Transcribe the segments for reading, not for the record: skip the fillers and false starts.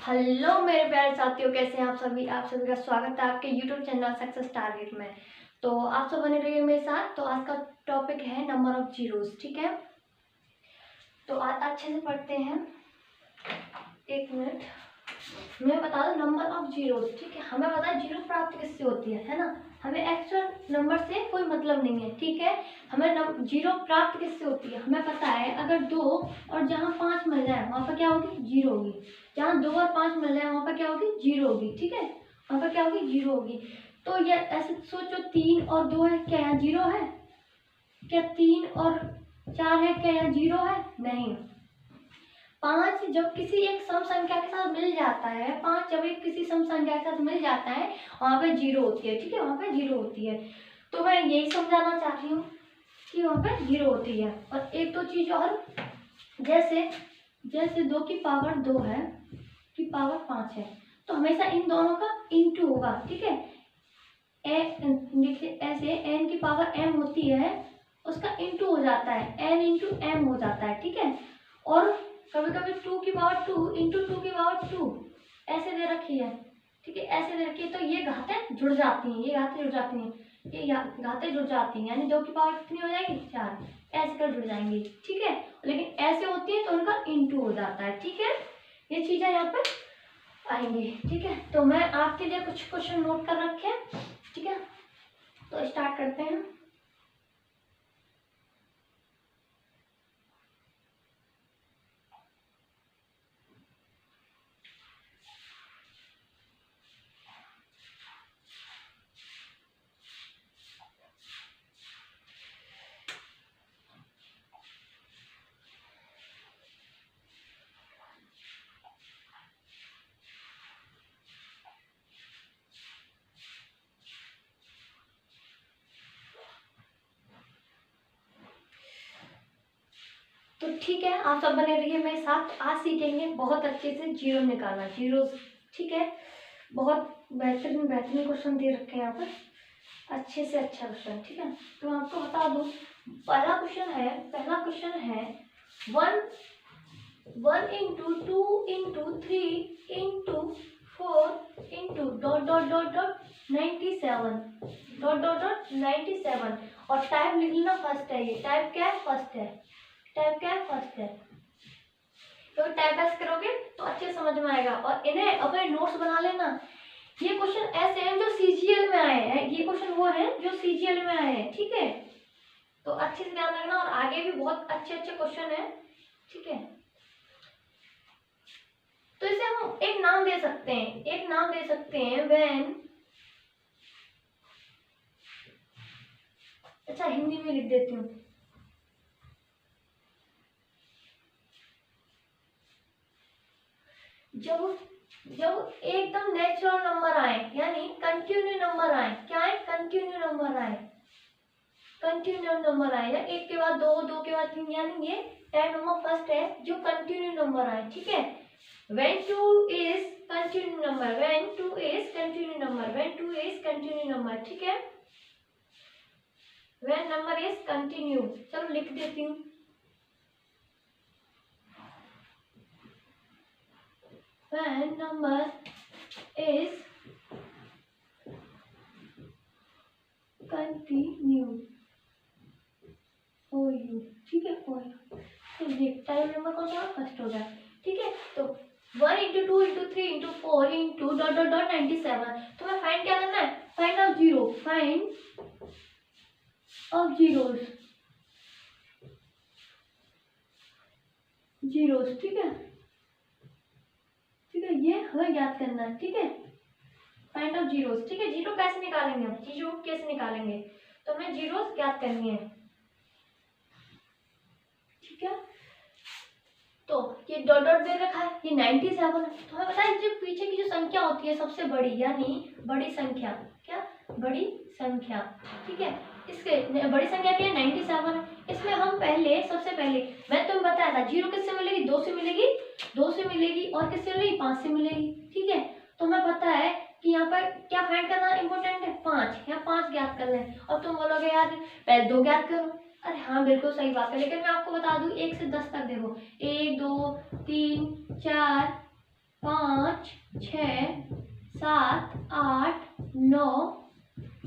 Hello मेरे प्यारे साथियों, कैसे हैं आप सभी का स्वागत है आपके यूट्यूब चैनल सक्सेस टारगेट में। तो आप सब बने रहिए मेरे साथ। तो आज का टॉपिक है नंबर ऑफ जीरोस। ठीक है, तो आज अच्छे से पढ़ते हैं। एक मिनट, मैं बता दूं नंबर ऑफ जीरोस। ठीक है, हमें पता है जीरो प्राप्त किससे होती है ना। हमें एक्चुअल नंबर से कोई मतलब नहीं है। ठीक है, हमें जीरो प्राप्त किससे होती है हमें पता है। अगर 2 और जहाँ 5 मिल जाए वहाँ पर क्या होगी, जीरो होगी। जहाँ 2 और 5 मिल जाए वहाँ पर क्या होगी, जीरो होगी। ठीक है, वहाँ पर क्या होगी, जीरो होगी। तो ये ऐसे सोचो, 3 और 2 है, क्या यहाँ जीरो है? क्या 3 और 4 है, क्या यहाँ जीरो है? नहीं। 5 जब किसी एक सम संख्या के साथ मिल जाता है, 5 जब एक किसी सम संख्या के साथ मिल जाता है वहाँ पे जीरो होती है। ठीक है, वहाँ पे जीरो होती है। तो मैं यही समझाना चाहती हूँ कि वहाँ पे जीरो होती है। और एक दो चीज और, जैसे 2 की पावर 2 है, की पावर 5 है, तो हमेशा इन दोनों का इंटू होगा। ठीक है, ऐसे n की पावर m होती है, उसका इंटू हो जाता है, n इंटू m हो जाता है। ठीक है, और कभी कभी 2 की पावर 2 इंटू 2 की पावर 2 ऐसे दे रखी है। ठीक है, ऐसे दे रखी है। तो ये घातें जुड़ जाती हैं, ये घातें जुड़ जाती हैं, ये घातें जुड़ जाती हैं, यानी 2 की पावर कितनी हो जाएगी, 4, ऐसे कर जुड़ जाएंगी। ठीक है, लेकिन ऐसे होती है तो उनका इंटू हो जाता है। ठीक है, ये चीजें यहाँ पर आएंगी। ठीक है, तो मैं आपके लिए कुछ क्वेश्चन नोट कर रखे हैं। ठीक है, तो स्टार्ट करते हैं। तो ठीक है, आप सब बने रहिए मेरे साथ। आज सीखेंगे बहुत अच्छे से जीरो निकालना, जीरो। ठीक है, बहुत बेहतरीन बेहतरीन क्वेश्चन दे रखे हैं यहाँ पर, अच्छे से अच्छा क्वेश्चन। ठीक है, तो मैं आपको बता दूं, पहला क्वेश्चन है 1 into 2 into 3 into 4 into dot dot dot dot 97 dot dot dot 97। और टाइप लिख लेना फर्स्ट है। ये टाइप क्या है, फर्स्ट है। टाइप क्या है, फर्स्ट है। तो टाइप ऐसे करोगे तो अच्छे समझ में आएगा। और इन्हें अपने नोट्स बना लेना। ये क्वेश्चन ऐसे हैं जो सीजीएल में आए हैं, ये क्वेश्चन वो है जो सीजीएल में आए हैं। ठीक है, तो अच्छे से ध्यान रखना, और आगे भी बहुत अच्छे अच्छे क्वेश्चन है। ठीक है, तो इसे हम एक नाम दे सकते हैं, व्हेन, अच्छा हिंदी में लिख देती हूँ, जब एकदम नेचुरल नंबर आए, यानी कंटिन्यू नंबर आए। क्या है, कंटिन्यू नंबर आए, या एक के बाद 2, 2 के बाद 3, यानी ये टाइप नंबर फर्स्ट है जो कंटिन्यू नंबर आए। ठीक है, when 2 is continue number, when 2 is continue number, when 2 is continue number. ठीक है, when नंबर इज कंटिन्यू। चलो लिख देती हूँ, when number is continue, O U. ठीक है, ओ यू। तो ये टाइप नंबर कौन सा, फर्स्ट हो गया। ठीक है, तो 1 into 2 into 3 into 4 into dot dot dot 97। तो मैं फाइंड क्या करना है, find of zero, find of zeros. ठीक है, ये हमें ज्ञात करना है। ठीक है, फाइंड ऑफ जीरोस। ठीक है, जीरो कैसे निकालेंगे हम, जीरो कैसे निकालेंगे, तो हमें जीरोस ज्ञात करनी है। ठीक है, तो ये डॉट डॉट दे रखा है, ये 97 है। तो हमें पता है जो पीछे की जो संख्या होती है सबसे बड़ी, यानी बड़ी संख्या, क्या, बड़ी संख्या। ठीक है, इसके बड़ी संख्या क्या है, 97 है। इसमें हम सबसे पहले मैं तुम्हें बताया था, जीरो किससे मिलेगी, 2 से मिलेगी, 2 से मिलेगी, और किससे मिलेगी, 5 से मिलेगी। ठीक है, तो हमें पता है कि यहाँ पर क्या फाइंड करना इंपॉर्टेंट है, 5। यहाँ 5 ज्ञात करना है। और तुम बोलोगे यार पहले 2 ज्ञात करो, अरे हाँ बिल्कुल सही बात है, लेकिन मैं आपको बता दूं 1 से 10 तक देखो, 1 2 3 4 5 6 7 8 9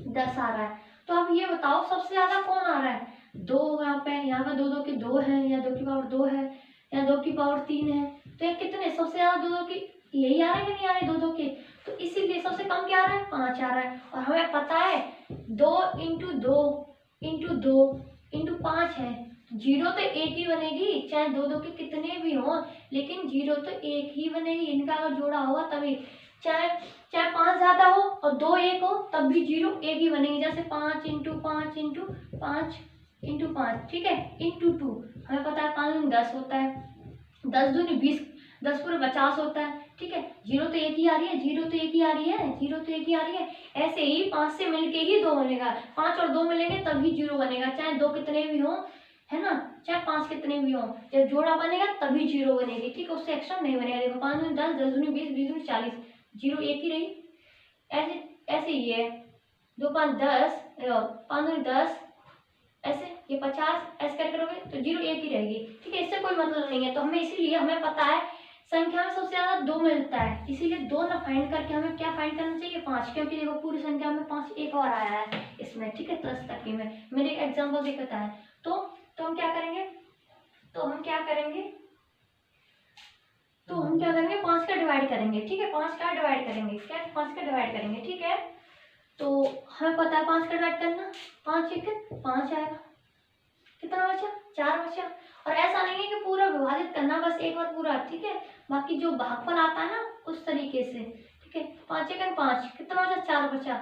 10 आ रहा है। तो अब ये बताओ सबसे ज्यादा कौन आ रहा है? 2 यहाँ पे 2 2 के 2 है, या 2 की पावर 2 है, या 2 की पावर 3 है। तो ये कितने सबसे ज्यादा 2 2 की यही आ रहा है कि नहीं आ रहे 2 2 के? तो इसीलिए सबसे कम क्या आ रहा है? 5 आ रहा है। और हमें पता है 2 इंटू 2 इंटू 2 इंटू 5 है। जीरो तो एक ही बनेगी, चाहे 2 2 के कितने भी हों, लेकिन जीरो तो एक ही बनेगी। इनका अगर जोड़ा होगा तभी, चाहे 5 ज्यादा हो और 2 1 हो तब भी जीरो एक ही बनेगी। जैसे 5 इंटू 5 इंटू 5 इंटू 5, ठीक है, इंटू 2। हमें पता है 5 दूनी 10 होता है, 10 दूनी 20, 10 पूरे 50 होता है, ठीक है। जीरो तो एक ही आ रही है, जीरो तो एक ही आ रही है, जीरो तो एक ही आ रही है। ऐसे ही 5 से मिलके ही 2 बनेगा, 5 और 2 मिलेंगे तभी जीरो बनेगा, चाहे 2 कितने भी हो, है ना, चाहे 5 कितने भी हो। जब जोड़ा बनेगा तभी जीरो बनेगी, ठीक है, उससे एक्स्ट्रा नहीं बनेगा। देखो 5 दूनी 10, 10 दूनी 20, 20 दूनी 40, जीरो एक ही रही। ऐसे ऐसे ही है 2 5 10, 5 दूनी 10, ऐसे ये 50, ऐसे कर करोगे तो जीरो एक ही रहेगी, ठीक है। इससे कोई मतलब नहीं है। तो हमें इसीलिए हमें पता है संख्या में सबसे ज्यादा 2 मिलता है, इसीलिए 2 ना फाइंड करके हमें क्या फाइंड करना चाहिए? 5, क्योंकि देखो पूरी संख्या में 5 एक और आया है इसमें, ठीक है, 10 तक की में मेरे एग्जाम्पल से पता है। तो हम क्या करेंगे? तो हम क्या करेंगे? 5 का डिवाइड करेंगे, ठीक है, 5 का डिवाइड करेंगे, क्या 5 का डिवाइड करेंगे, ठीक है। तो हमें पता है 5 का डिवाइड करना, 5 एक 5 आएगा, कितना बचा? 4 बचा। और ऐसा नहीं है कि पूरा विभाजित करना बस एक बार पूरा, ठीक है, बाकी जो भागफल आता है ना उस तरीके से, ठीक है। 5 एक 5, कितना बचा? 4 बचा।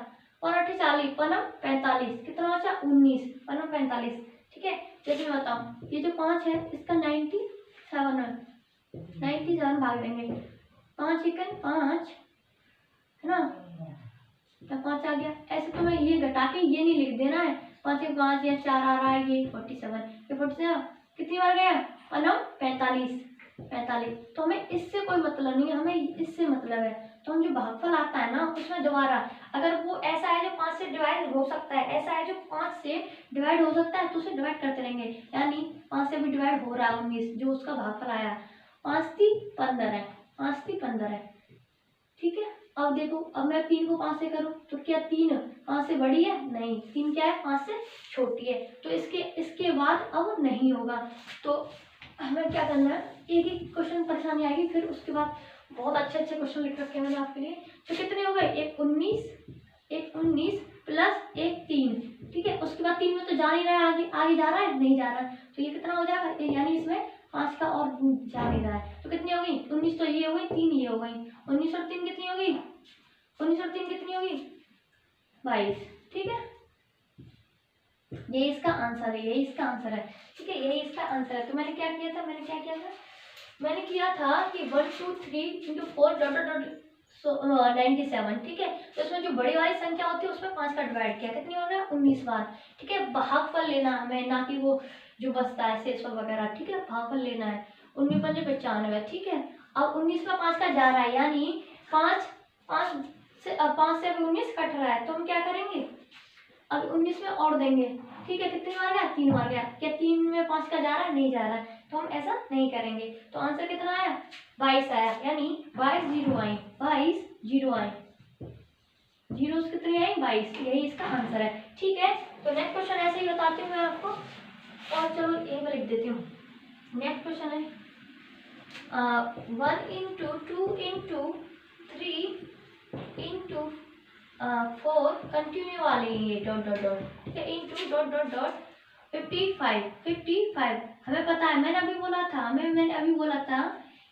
5 8 40, 5 45, कितना बचा? 19, 5 45, ठीक है। जैसे मैं बताऊँ, ये जो 5 है इसका 97 भाग देंगे, 5 एक 5, है ना, क्या 5 आ गया। ऐसे तो मैं ये घटा के ये नहीं लिख देना है, 5 एक 5 या 4 आ रहा है, ये 47, ये 47 कितनी बार गया? 45, 45। तो हमें इससे कोई मतलब नहीं है, हमें इससे मतलब है। तो हम जो भागफल आता है ना उसमें दोबारा, अगर वो ऐसा है जो 5 से डिवाइड हो सकता है, ऐसा है जो 5 से डिवाइड हो सकता है, तो उसे डिवाइड करते रहेंगे। यानी 5 से भी डिवाइड हो रहा है 19, जो उसका भागफल आया, 5 3 15 है, 5 3 15 है, ठीक है। अब देखो, अब मैं 3 को 5 से करूं तो क्या 3 5 से बड़ी है? नहीं, 3 क्या है? 5 से छोटी है। तो इसके बाद अब नहीं होगा। तो हमें क्या करना है, एक एक क्वेश्चन परेशानी आएगी, फिर उसके बाद बहुत अच्छे अच्छे क्वेश्चन लिख रखे हैं मैंने आपके लिए। तो कितने हो गए? एक 19 प्लस एक 3, ठीक है। उसके बाद 3 में तो जा नहीं रहा है, आगे आगे जा रहा है? नहीं जा रहा है। तो ये कितना हो जाएगा? यानी इसमें 5 का और जा नहीं रहा है। तो कितनी हो गई? 19 तो ये हो गई, 3 ये हो गई, 19 और 3 कितनी होगी? 19 और 3 कितनी होगी? 22, ठीक है। ये इसका आंसर है, यही इसका आंसर है, ठीक है, यही इसका आंसर है। तो मैंने क्या किया था? मैंने किया था कि 1 2 3 इंटू 4 डॉट डॉट डॉट 97, ठीक है। तो इसमें जो बड़ी वाली संख्या होती है उसमें 5 का डिवाइड किया, कितनी हो रहा है? 19 बार, ठीक है। भागफल लेना हमें, ना कि वो जो बचता है शेषफल वगैरह, ठीक है, भागफल लेना है। 19 पंजे 95, ठीक है। अब 19 में 5 का जा रहा है, यानी 5 से अभी 19 कट रहा है, तो हम क्या करेंगे? अब 19 में और देंगे, ठीक है। कितनी बार गया? 3 बार गया। क्या 3 में 5 का जा रहा है? नहीं जा रहा है, तो हम ऐसा नहीं करेंगे। तो आंसर कितना आया? 22 आया, यानी 22 जीरो आई, 22 जीरो आई, जीरो कितनी आई? 22, यही इसका आंसर है, ठीक है। तो नेक्स्ट क्वेश्चन ऐसे ही बताती हूँ मैं आपको, और चलो ये मैं लिख देती हूँ। नेक्स्ट क्वेश्चन है 1 इंटू 2 इंटू 3 इंटू 4 कंटिन्यू वाले ये डॉट डॉट डॉट, ठीक है, इंटू डॉट डॉट डॉट 55 हमें पता है, मैंने अभी बोला था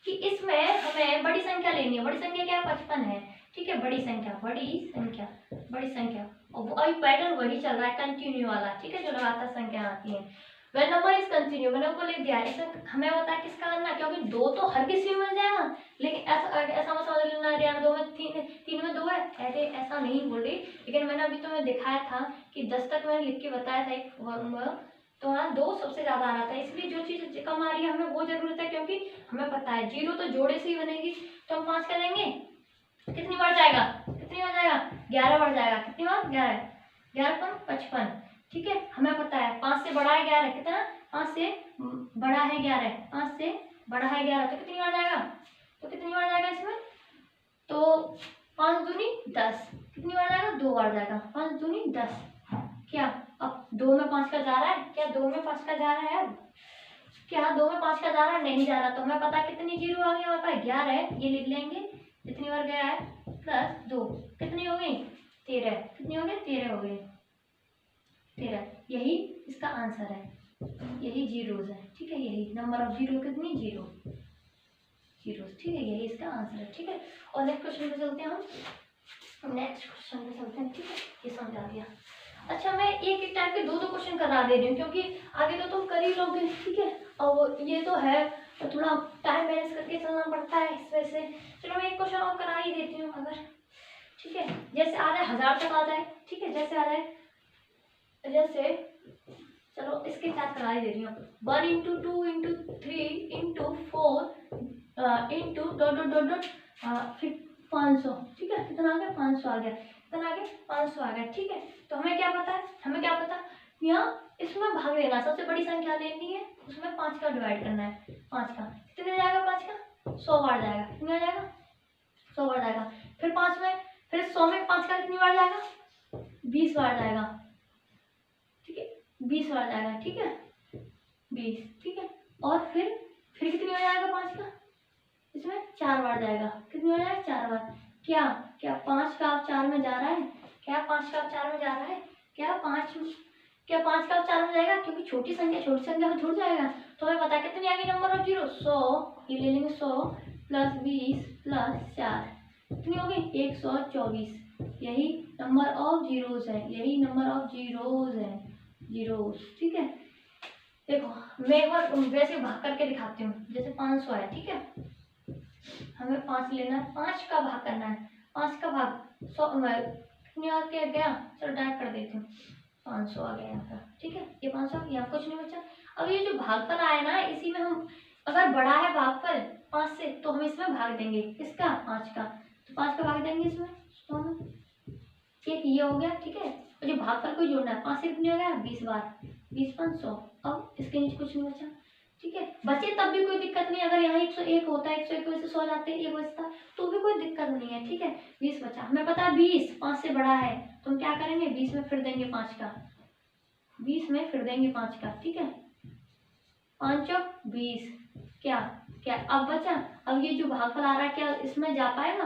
कि इसमें हमें बड़ी संख्या लेनी है। बड़ी संख्या क्या है? 55 है, ठीक है। बड़ी संख्या और वही पैटर्न वही चल रहा है, कंटिन्यू वाला, ठीक है, जो लगातार संख्या आती है। वेन नंबर इज कंटिन्यू, मैंने ऊपर लिख दिया। इसमें हमें पता है किसका करना, क्योंकि 2 तो हर किसी में मिल जाएगा, लेकिन ऐसा मत समझ लेना यार 2 में 3 में 2 है, ऐसा नहीं बोल रही। लेकिन मैंने अभी तुम्हें दिखाया था कि 10 तक मैंने लिख के बताया था एक, तो वहाँ 2 सबसे ज्यादा आ रहा था, इसलिए जो चीज कम आ रही है हमें वो जरूरत है, क्योंकि हमें पता है जीरो तो जोड़े से ही बनेगी। तो हम 5 करेंगे, कितनी बार जाएगा? 11 बार जाएगा। कितनी बार? 11 पर 55, ठीक है। हमें पता है 5 से बड़ा है 11, कितना? 5 से बड़ा है 11, 5 से बड़ा है 11, तो कितनी बार जाएगा? इसमें तो 5 दूनी 10, कितनी बार जाएगा? 2 बार जाएगा। 5 दूनी 10, क्या अब 2 में 5 का जा रहा है? क्या 2 में 5 का जा रहा है? अब क्या 2 में 5 का जा रहा है? नहीं जा रहा। तो हमें पता कितनी जीरो आ गई हमारे पास? 11 है, ये लिख लेंगे जितनी बार गया है प्लस 2, कितनी हो गई? 13। कितनी हो गई? 13 हो गई, 13। यही इसका आंसर है, यही जीरोज है, ठीक है। यही नंबर ऑफ जीरो कितनी? जीरो, जीरोज, ठीक है। यही इसका आंसर है, ठीक है। और नेक्स्ट क्वेश्चन पे चलते हैं हम। नेक्स्ट क्वेश्चन पे चलते हैं, ठीक है। ये समझ आ गया। अच्छा, मैं एक एक टाइप के दो क्वेश्चन करा दे रही हूँ क्योंकि आगे तो तुम कर ही लोगे, ठीक है। और ये तो है तो थोड़ा टाइम मैनेज करके चलना पड़ता है इस वजह से। चलो मैं एक क्वेश्चन और करा ही देती हूँ अगर, ठीक है। जैसे आ जाए 1000 तक आ जाए, ठीक है। जैसे आ जाए, जैसे चलो इसके साथ करा ही दे रही हूँ। 1 into 2 into 3 into 4 into dot dot dot dot फिर 500, ठीक है। कितना आ गया? 500 आ गया। कितना आ गया? 500 आ गया, ठीक है। तो हमें क्या पता है? हमें क्या पता? यहाँ इसमें भाग लेना, सबसे बड़ी संख्या लेनी है, उसमें 5 का डिवाइड करना है। 5 का कितने जाएगा? 5 का 100 बार जाएगा। कितने जाएगा? 100 बार जाएगा। फिर 5 में, फिर 100 में 5 का कितनी बार जाएगा? 20 बार जाएगा, ठीक है। 20 बार जाएगा, ठीक है। 20, ठीक है। और फिर कितनी बार जाएगा? 5 का इसमें 4 बार जाएगा। कितनी बार जाएगा? 4 बार। क्या क्या 5 का 4 में जा रहा है? क्या 5 का 4 में जा रहा है? क्या 5 का 4 में जाएगा? क्योंकि छोटी संख्या में छूट जाएगा। तो हमें पता है कितनी आ गई नंबर ऑफ जीरो? 100, ये ले लेंगे 100 प्लस 20 प्लस 4, कितनी हो गई? 124। यही नंबर ऑफ जीरोज है, यही नंबर ऑफ जीरोज है, जीरोज, ठीक है। देखो मैं एक बार वैसे भाग करके दिखाती हूँ। जैसे 500 है, ठीक है। हमें 5 लेना है, 5 का भाग करना है। 5 का भाग 100 कितनी आ गया? चलो डायरेक्ट कर देती हूँ। 500 आ गया यहाँ पर, ठीक है। ये 500 यहाँ कुछ नहीं बचा। अब ये जो भागफल आया ना, इसी में हम अगर बड़ा है भागफल 5 से तो हम इसमें भाग देंगे, किसका? 5 का। तो 5 का भाग देंगे इसमें 100 में, एक ये हो गया, ठीक है। और जो भागफल को जोड़ना है 5 से कितनी हो गया? 20 बार, 20 5 100। अब इसके नीचे कुछ नहीं बचा, ठीक है। बचे तब भी कोई दिक्कत नहीं। अगर यहाँ 101 होता है, 101 में से 100 जाते हैं, 1 बचता तो भी कोई दिक्कत नहीं है, ठीक है। 20 बचा। हमें पता है 20 5 से बड़ा है, तो हम क्या करेंगे? 20 में फिर देंगे 5 का, 20 में फिर देंगे 5 का, ठीक है। 5 चौक 20, क्या क्या अब बचा? अब ये जो भागफल आ रहा है क्या इसमें जा पाएगा?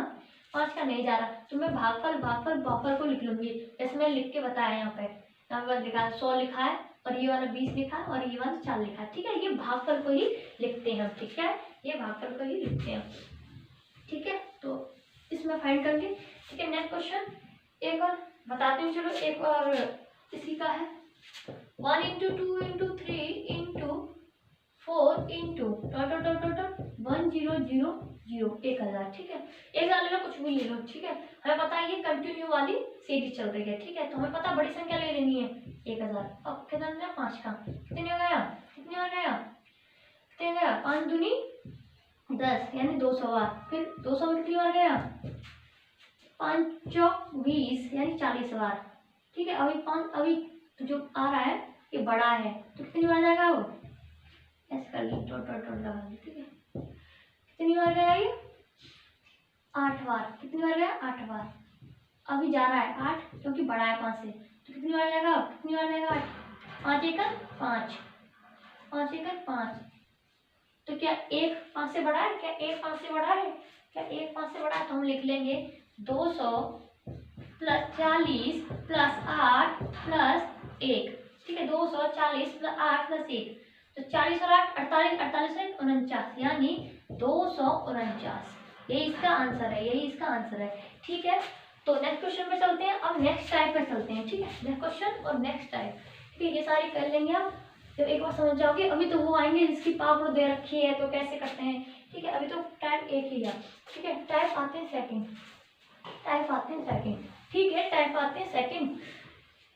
5 का नहीं जा रहा, तो मैं भागफल को लिख लूंगी। इसमें लिख के बताया यहाँ पर लिखा 100 लिखा है, और ये वाला 20 लिखा है, और ये वाला 4 लिखा है, ठीक है। ये भागफल को ही लिखते हैं हम, ठीक है। ये भागफल को ही लिखते हैं, ठीक है। तो इसमें फाइंड करके, ठीक है। नेक्स्ट क्वेश्चन एक और बताती हूँ, चलो एक और इसी का है। 1 into 2 into 3 into 4 into dot dot dot dot 1000, 1000, ठीक है। 1000 ले लो, कुछ भी ले लो, ठीक है। हमें पता है ये कंटिन्यू वाली सीरीज चल रही है, ठीक है। तो हमें पता बड़ी संख्या ले लेनी है 1000। अब कितना लेना? 5 का, कितने हो गया? कितने हो गया? कितने गया? 5 दूनी 10 यानी 200 बार। फिर 200 में कितनी बार गया? 5 चौक 20 यानी 40 बार, ठीक है। अभी जो आ रहा है ये बड़ा है, तो कितनी बार जाएगा? वो ऐसे कर ली, डॉट डॉट डॉट लगा ली, ठीक है। कितनी बार गया ये? 8 बार। कितनी बार गया? 8 बार। अभी जा रहा है 8 क्योंकि बड़ा है 5 से, तो कितनी बार जाएगा? कितनी बार जाएगा? 5 एकड़ 5, 5 एकड़ 5। तो क्या 1 5 से बड़ा है? क्या 1 5 से बड़ा है? क्या 1 5 से बड़ा है? तो हम लिख लेंगे 200 प्लस 40 प्लस 8 प्लस 1, ठीक है। 240 प्लस 8 प्लस 1, तो 40 और 8 48, 48 से 49 यानी 249। यही इसका आंसर है, यही इसका आंसर है, ठीक है। तो नेक्स्ट क्वेश्चन पे चलते हैं। अब नेक्स्ट टाइप पे चलते हैं, ठीक है। नेक्स्ट क्वेश्चन और नेक्स्ट टाइप, ठीक है। ये सारी कर लेंगे आप, तो एक बार समझ जाओगे। अभी तो वो आएंगे जिसकी पावर दे रखी है तो कैसे करते हैं, ठीक है। अभी तो टाइप एक ही है, ठीक है। टाइप आते हैं सेकंड, टाइप आते हैं सेकंड, ठीक है। टाइप आते हैं सेकंड,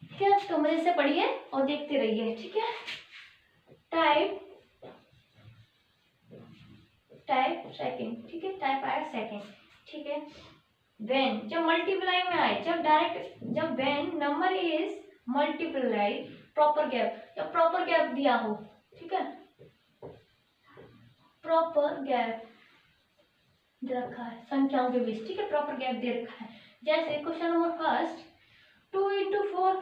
ठीक है। तो मजे से पढ़िए और देखते रहिए, ठीक है। टाइप सेकंड, ठीक है। टाइप आया सेकंड, ठीक है। व्हेन जब मल्टीप्लाई में आए, जब when number is multiply proper gap, जब प्रॉपर गैप दिया हो, ठीक है। प्रॉपर गैप दे रखा है संख्याओं के बीच, ठीक है, प्रॉपर गैप दे रखा है। जैसे question number first 2 into 4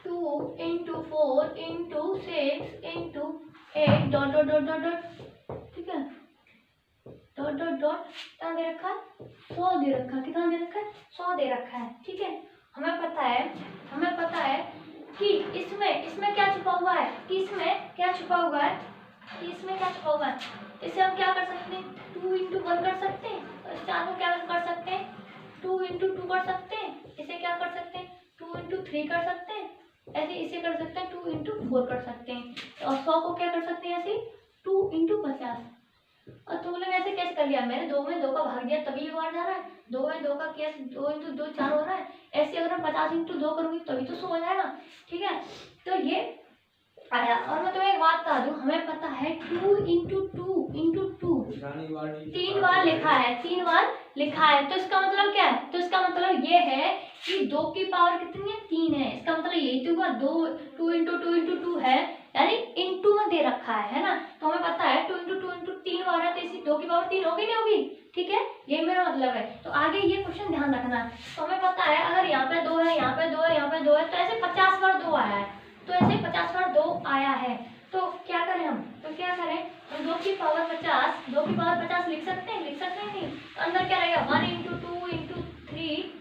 2 into 4 into 6 into 8 dot dot dot dot dot, ठीक है, डॉट डॉट डॉट कितना दे रखा है 100 दे रखा है, कितना दे रखा है 100 दे रखा है, ठीक है। हमें पता है कि इसमें क्या छुपा हुआ है, कि इसमें क्या छुपा हुआ है, कि इसमें क्या छुपा हुआ है। इसे हम क्या कर सकते हैं 2 into 1 कर सकते हैं, और इस 4 को क्या कर सकते हैं 2 into 2 कर सकते हैं, इसे क्या कर सकते हैं 2 into 3 कर सकते हैं, ऐसे इसे कर सकते हैं 2 into 4 कर सकते हैं, और 100 को क्या कर सकते हैं ऐसे 2 into 50। और तुम लोग ऐसे कैसे कर लिया, मैंने 2 में 2 का भाग दिया तभी ये बार जा रहा है, 2 में 2 का केस 2 into 2 4 हो रहा है, ऐसे अगर मैं 50 into 2 करूंगी तभी तो 100 हो जाएगा, ठीक है। तो ये आया। और मैं तुम्हें एक बात बता दूं, हमें पता है 2 into 2 into 2 3 बार लिखा है, 3 बार लिखा है, तो इसका मतलब क्या है, तो इसका मतलब ये है कि 2 की पावर कितनी है 3 है, इसका मतलब यही तो हुआ 2 into 2 into 2 है, यानी इनटू में दे रखा है ना। तो हमें पता है 2 into 2 into 3 बार है, तो इसी 2 की पावर 3 होगी नहीं होगी, ठीक है, ये मेरा मतलब है। तो आगे ये क्वेश्चन ध्यान रखना है। तो हमें पता है अगर यहाँ पे 2 है, यहाँ पे 2 है, यहाँ पे 2 है, तो ऐसे 50 बार 2 आया है, तो ऐसे 50 बार 2 आया है, तो क्या करें हम, तो क्या करें हम 2 की पावर 50, 2 की पावर 50 लिख सकते हैं, लिख सकते हैं नहीं, तो अंदर क्या रहेगा 1 into 2 into 3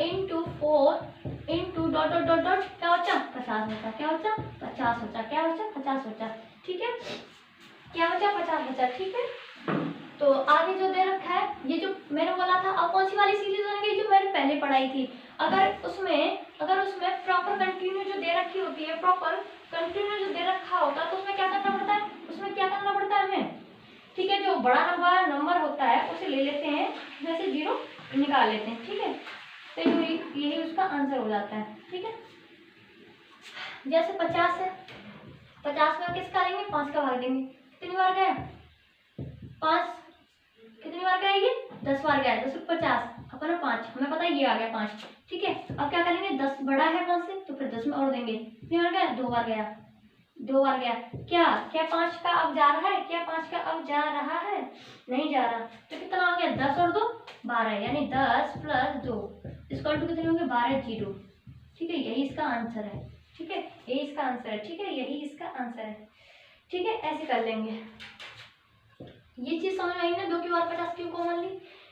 into 4 into dot dot dot dot क्या बचा 50 बचा, क्या बचा 50 बचा, क्या बचा 50 बचा, ठीक है, क्या बचा 50 बचा, ठीक है। तो आगे जो दे रखा है, ये जो मैंने बोला था, अब कौन सी वाली सीरीज होगी जो मैंने पहले पढ़ाई थी, अगर उसमें प्रॉपर कंटिन्यू जो दे रखी होती है, प्रॉपर कंटिन्यू जो दे रखा होता है, तो उसमें क्या करना पड़ता है, उसमें क्या करना पड़ता है हमें, ठीक है, जो बड़ा नंबर होता है उसे ले लेते हैं, जैसे 0 निकाल लेते हैं, ठीक है, तो यही उसका आंसर हो जाता है, ठीक है। जैसे 50 है, 50 में किसका लेंगे 5 का भाग देंगे, कितनी बार गया 5, कितनी बार गया ये 10 बार गया, 10 50 अपना 5, हमें पता है ये आ गया 5, ठीक है। अब क्या करेंगे 10 बड़ा है 5 से, तो फिर 10 में और देंगे, कितनी बार गया 2 बार गया, 2 बार गया, क्या 5 का अब जा रहा है, क्या 5 का अब जा रहा है, नहीं जा रहा, तो कितना हो गया 10 और 2 12, यानी 10 + 2 इक्वल टू कितने होंगे 12 0, ठीक है, यही इसका आंसर है, ठीक है, यही इसका आंसर है, ठीक है, यही इसका आंसर है, ठीक है, ऐसे कर लेंगे। ये चीज समझ में आई ना, 2 की पावर 50 क्यों कॉमन ली,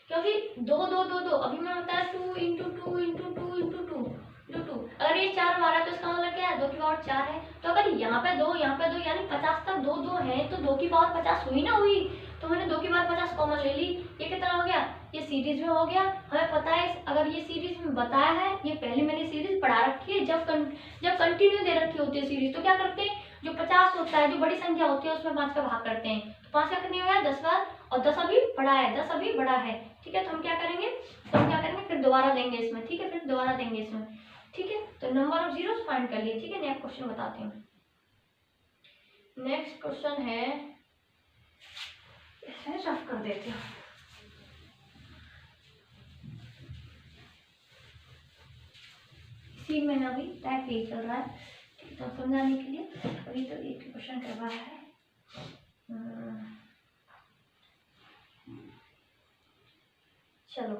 क्योंकि 2 2 2 2 अभी मैं बताया 2 into 2 into 2 into 2 into 2, अगर ये 4 बार है तो इसका मतलब क्या है 2 की पावर 4 है, तो अगर यहाँ पे 2 यहाँ पे 2 यानी 50 तक 2 2 है, तो 2 की पावर 50 हुई ना हुई, तो मैंने 2 की पावर 50 कॉमन ले ली, ये कितना हो गया, ये सीरीज में हो गया। हमें पता है अगर ये सीरीज में बताया है, ये पहले मैंने सीरीज पढ़ा रखी है, जब कंटिन्यू दे रखी होती है सीरीज, तो क्या करते हैं जो 50 होता है, जो बड़ी संख्या होती है उसमें 5 का भाग करते हैं, तो 5 का कितनी हो गया 10 बार, और 10 अभी बड़ा है, 10 अभी बड़ा है, ठीक है, तो हम क्या करेंगे फिर दोबारा देंगे इसमें, ठीक है, फिर दोबारा देंगे इसमें, ठीक है। तो नंबर ऑफ जीरोस फाइंड कर लिए, ठीक है। नेक्स्ट क्वेश्चन बताते हैं। नेक्स्ट क्वेश्चन है, इसे रफ कर देते हैं, इसी में अभी टाइप यही चल रहा है, ठीक है, समझाने के लिए अभी तो एक क्वेश्चन करवाया है। चलो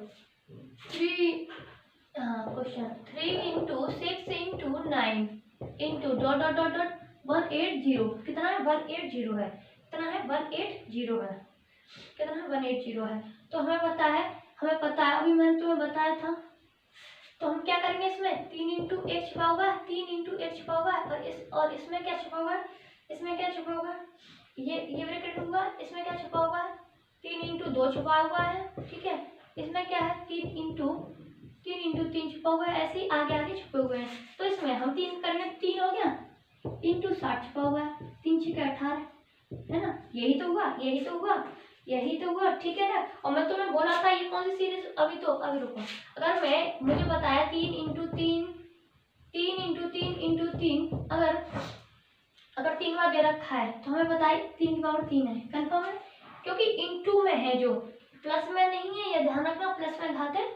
question 3 into 6 into 9 into dot dot dot dot 180, कितना है 180 है, कितना है 180 है, कितना है 180 है। तो हमें पता है अभी मैंने तुम्हें बताया था, तो हम क्या करेंगे इसमें 3 into 1 छुपा हुआ है, 3 into 1 छुपा हुआ है, और इसमें क्या छुपा हुआ है, इसमें क्या छुपा हुआ है, ये ब्रैकेट होगा, इसमें क्या छुपा हुआ है 3 into 2 छुपा हुआ है, ठीक है, इसमें क्या है 3 into 3 छुपा हुआ है, ऐसे ही आगे छुपे हुए हैं। तो इसमें हम 3 करेंगे, 3 हो गया, into 60 छुपा हुआ है, 3 6 18 है ना, यही तो हुआ, ठीक है ना। और मैं तुम्हें बोला था ये कौन सी सीरीज, अभी रुको, अगर मुझे बताया 3 into 3 into 3 अगर 3 बार दे रखा है, तो हमें बताइए 3 की पावर 3 है, कंफर्म है, क्योंकि इंटू में है, जो प्लस में नहीं है, ये ध्यान रखना, प्लस में घात है,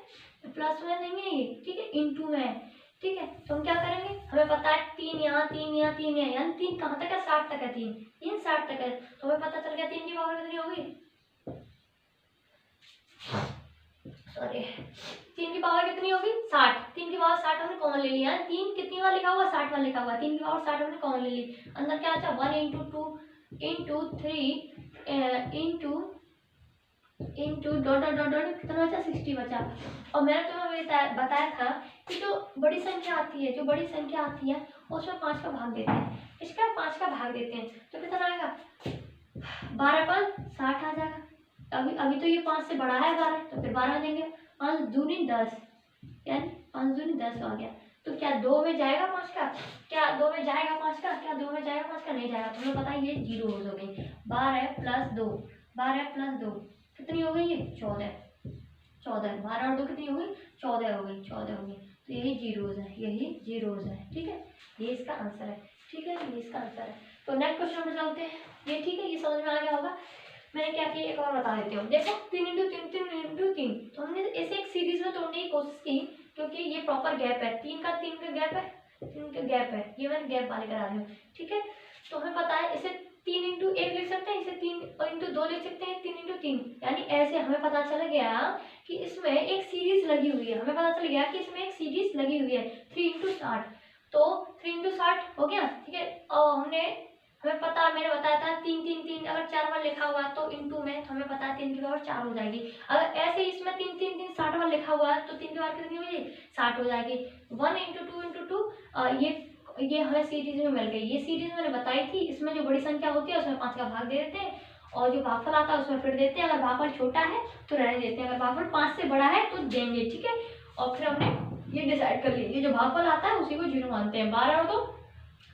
प्लस में नहीं है ये, ठीक है, इंटू में है, ठीक है। तो हम क्या करेंगे, हमें पता है 3 यहाँ 3 यहाँ 3 यहाँ, यानी 3 कहाँ तक है 60 तक है, 3 60 तक है, तो हमें पता चल गया 3 की पावर कितनी होगी सॉरी, 3 की पावर कितनी होगी 60, 3 की पावर 60 हमने कॉमन ले लिया, 3 कितनी बार लिखा हुआ 60 बार लिखा हुआ, 3 की पावर 60 हमने कॉमन ले ली, अंदर क्या बचा 1 into 2 into 3 into dot dot dot dot कितना बचा 60 बचा। और मैंने तुम्हें बताया था कि जो बड़ी संख्या आती है उसमें 5 का भाग देते हैं, इसका 5 का भाग देते हैं तो कितना आएगा 12 पर 60 आ जाएगा। अभी तो ये 5 से बड़ा है 12, तो फिर 12 देंगे, 5 दूनी 10 यानी 5 दूनी 10 आ गया। तो क्या 2 में जाएगा 5 का, क्या 2 में जाएगा 5 का, क्या 2 में जाएगा 5 का, नहीं जाएगा। तुम्हें पता है ये जीरो हो गई। 12 प्लस 2, 12 प्लस 2 कितनी हो गई, ये 14, 12 और 2 कितनी हो गई 14 हो गई, 14 हो गई। तो यही जीरोज है, यही जीरोज है, ठीक है, ये इसका आंसर है, ठीक है, ये इसका आंसर है। तो नेक्स्ट क्वेश्चन पर चलते हैं, ये ठीक है, ये समझ में आ गया होगा। मैंने क्या किया एक और बता देती हूँ, देखो 3 इंटू 3 3 इंटू 3, तो हमने इसे एक सीरीज में तोड़ने की कोशिश की क्योंकि ये प्रॉपर गैप है, 3 का गैप है, 3 का गैप है, ये मैंने गैप वाले करा रही हूँ, ठीक है। तो हमें पता है इसे 3 इंटू 1 लिख सकते हैं, इसे 3 इंटू 2 लिख सकते हैं, 3 इंटू 3, यानी ऐसे हमें पता चल गया कि इसमें एक सीरीज लगी हुई है, हमें पता चल गया कि इसमें एक सीरीज लगी हुई है 3 इंटू 60, तो 3 इंटू 60 हो गया, ठीक है। और हमें पता, मैंने बताया था 3 3 3 अगर 4 बार लिखा हुआ है तो इंटू में हमें पता है 3 की पावर 4 हो जाएगी। अगर ऐसे इसमें 3 3 3 60 बार लिखा हुआ है तो 3 की पावर कितनी हो जाएगी 60 हो जाएगी। 1 इंटू 2 इंटू 2 ये हमें सीरीज में मिल गई, ये सीरीज मैंने बताई थी, इसमें जो बड़ी संख्या होती है उसमें 5 का भाग दे देते हैं और जो भागफल आता है उसमें फिर देते हैं, अगर भागफल छोटा है तो रहने देते हैं, अगर भागफल 5 से बड़ा है तो देंगे, ठीक है। और फिर हमने ये डिसाइड कर लिया, ये जो भागफल आता है उसी को जीरो मानते हैं, 12 और 2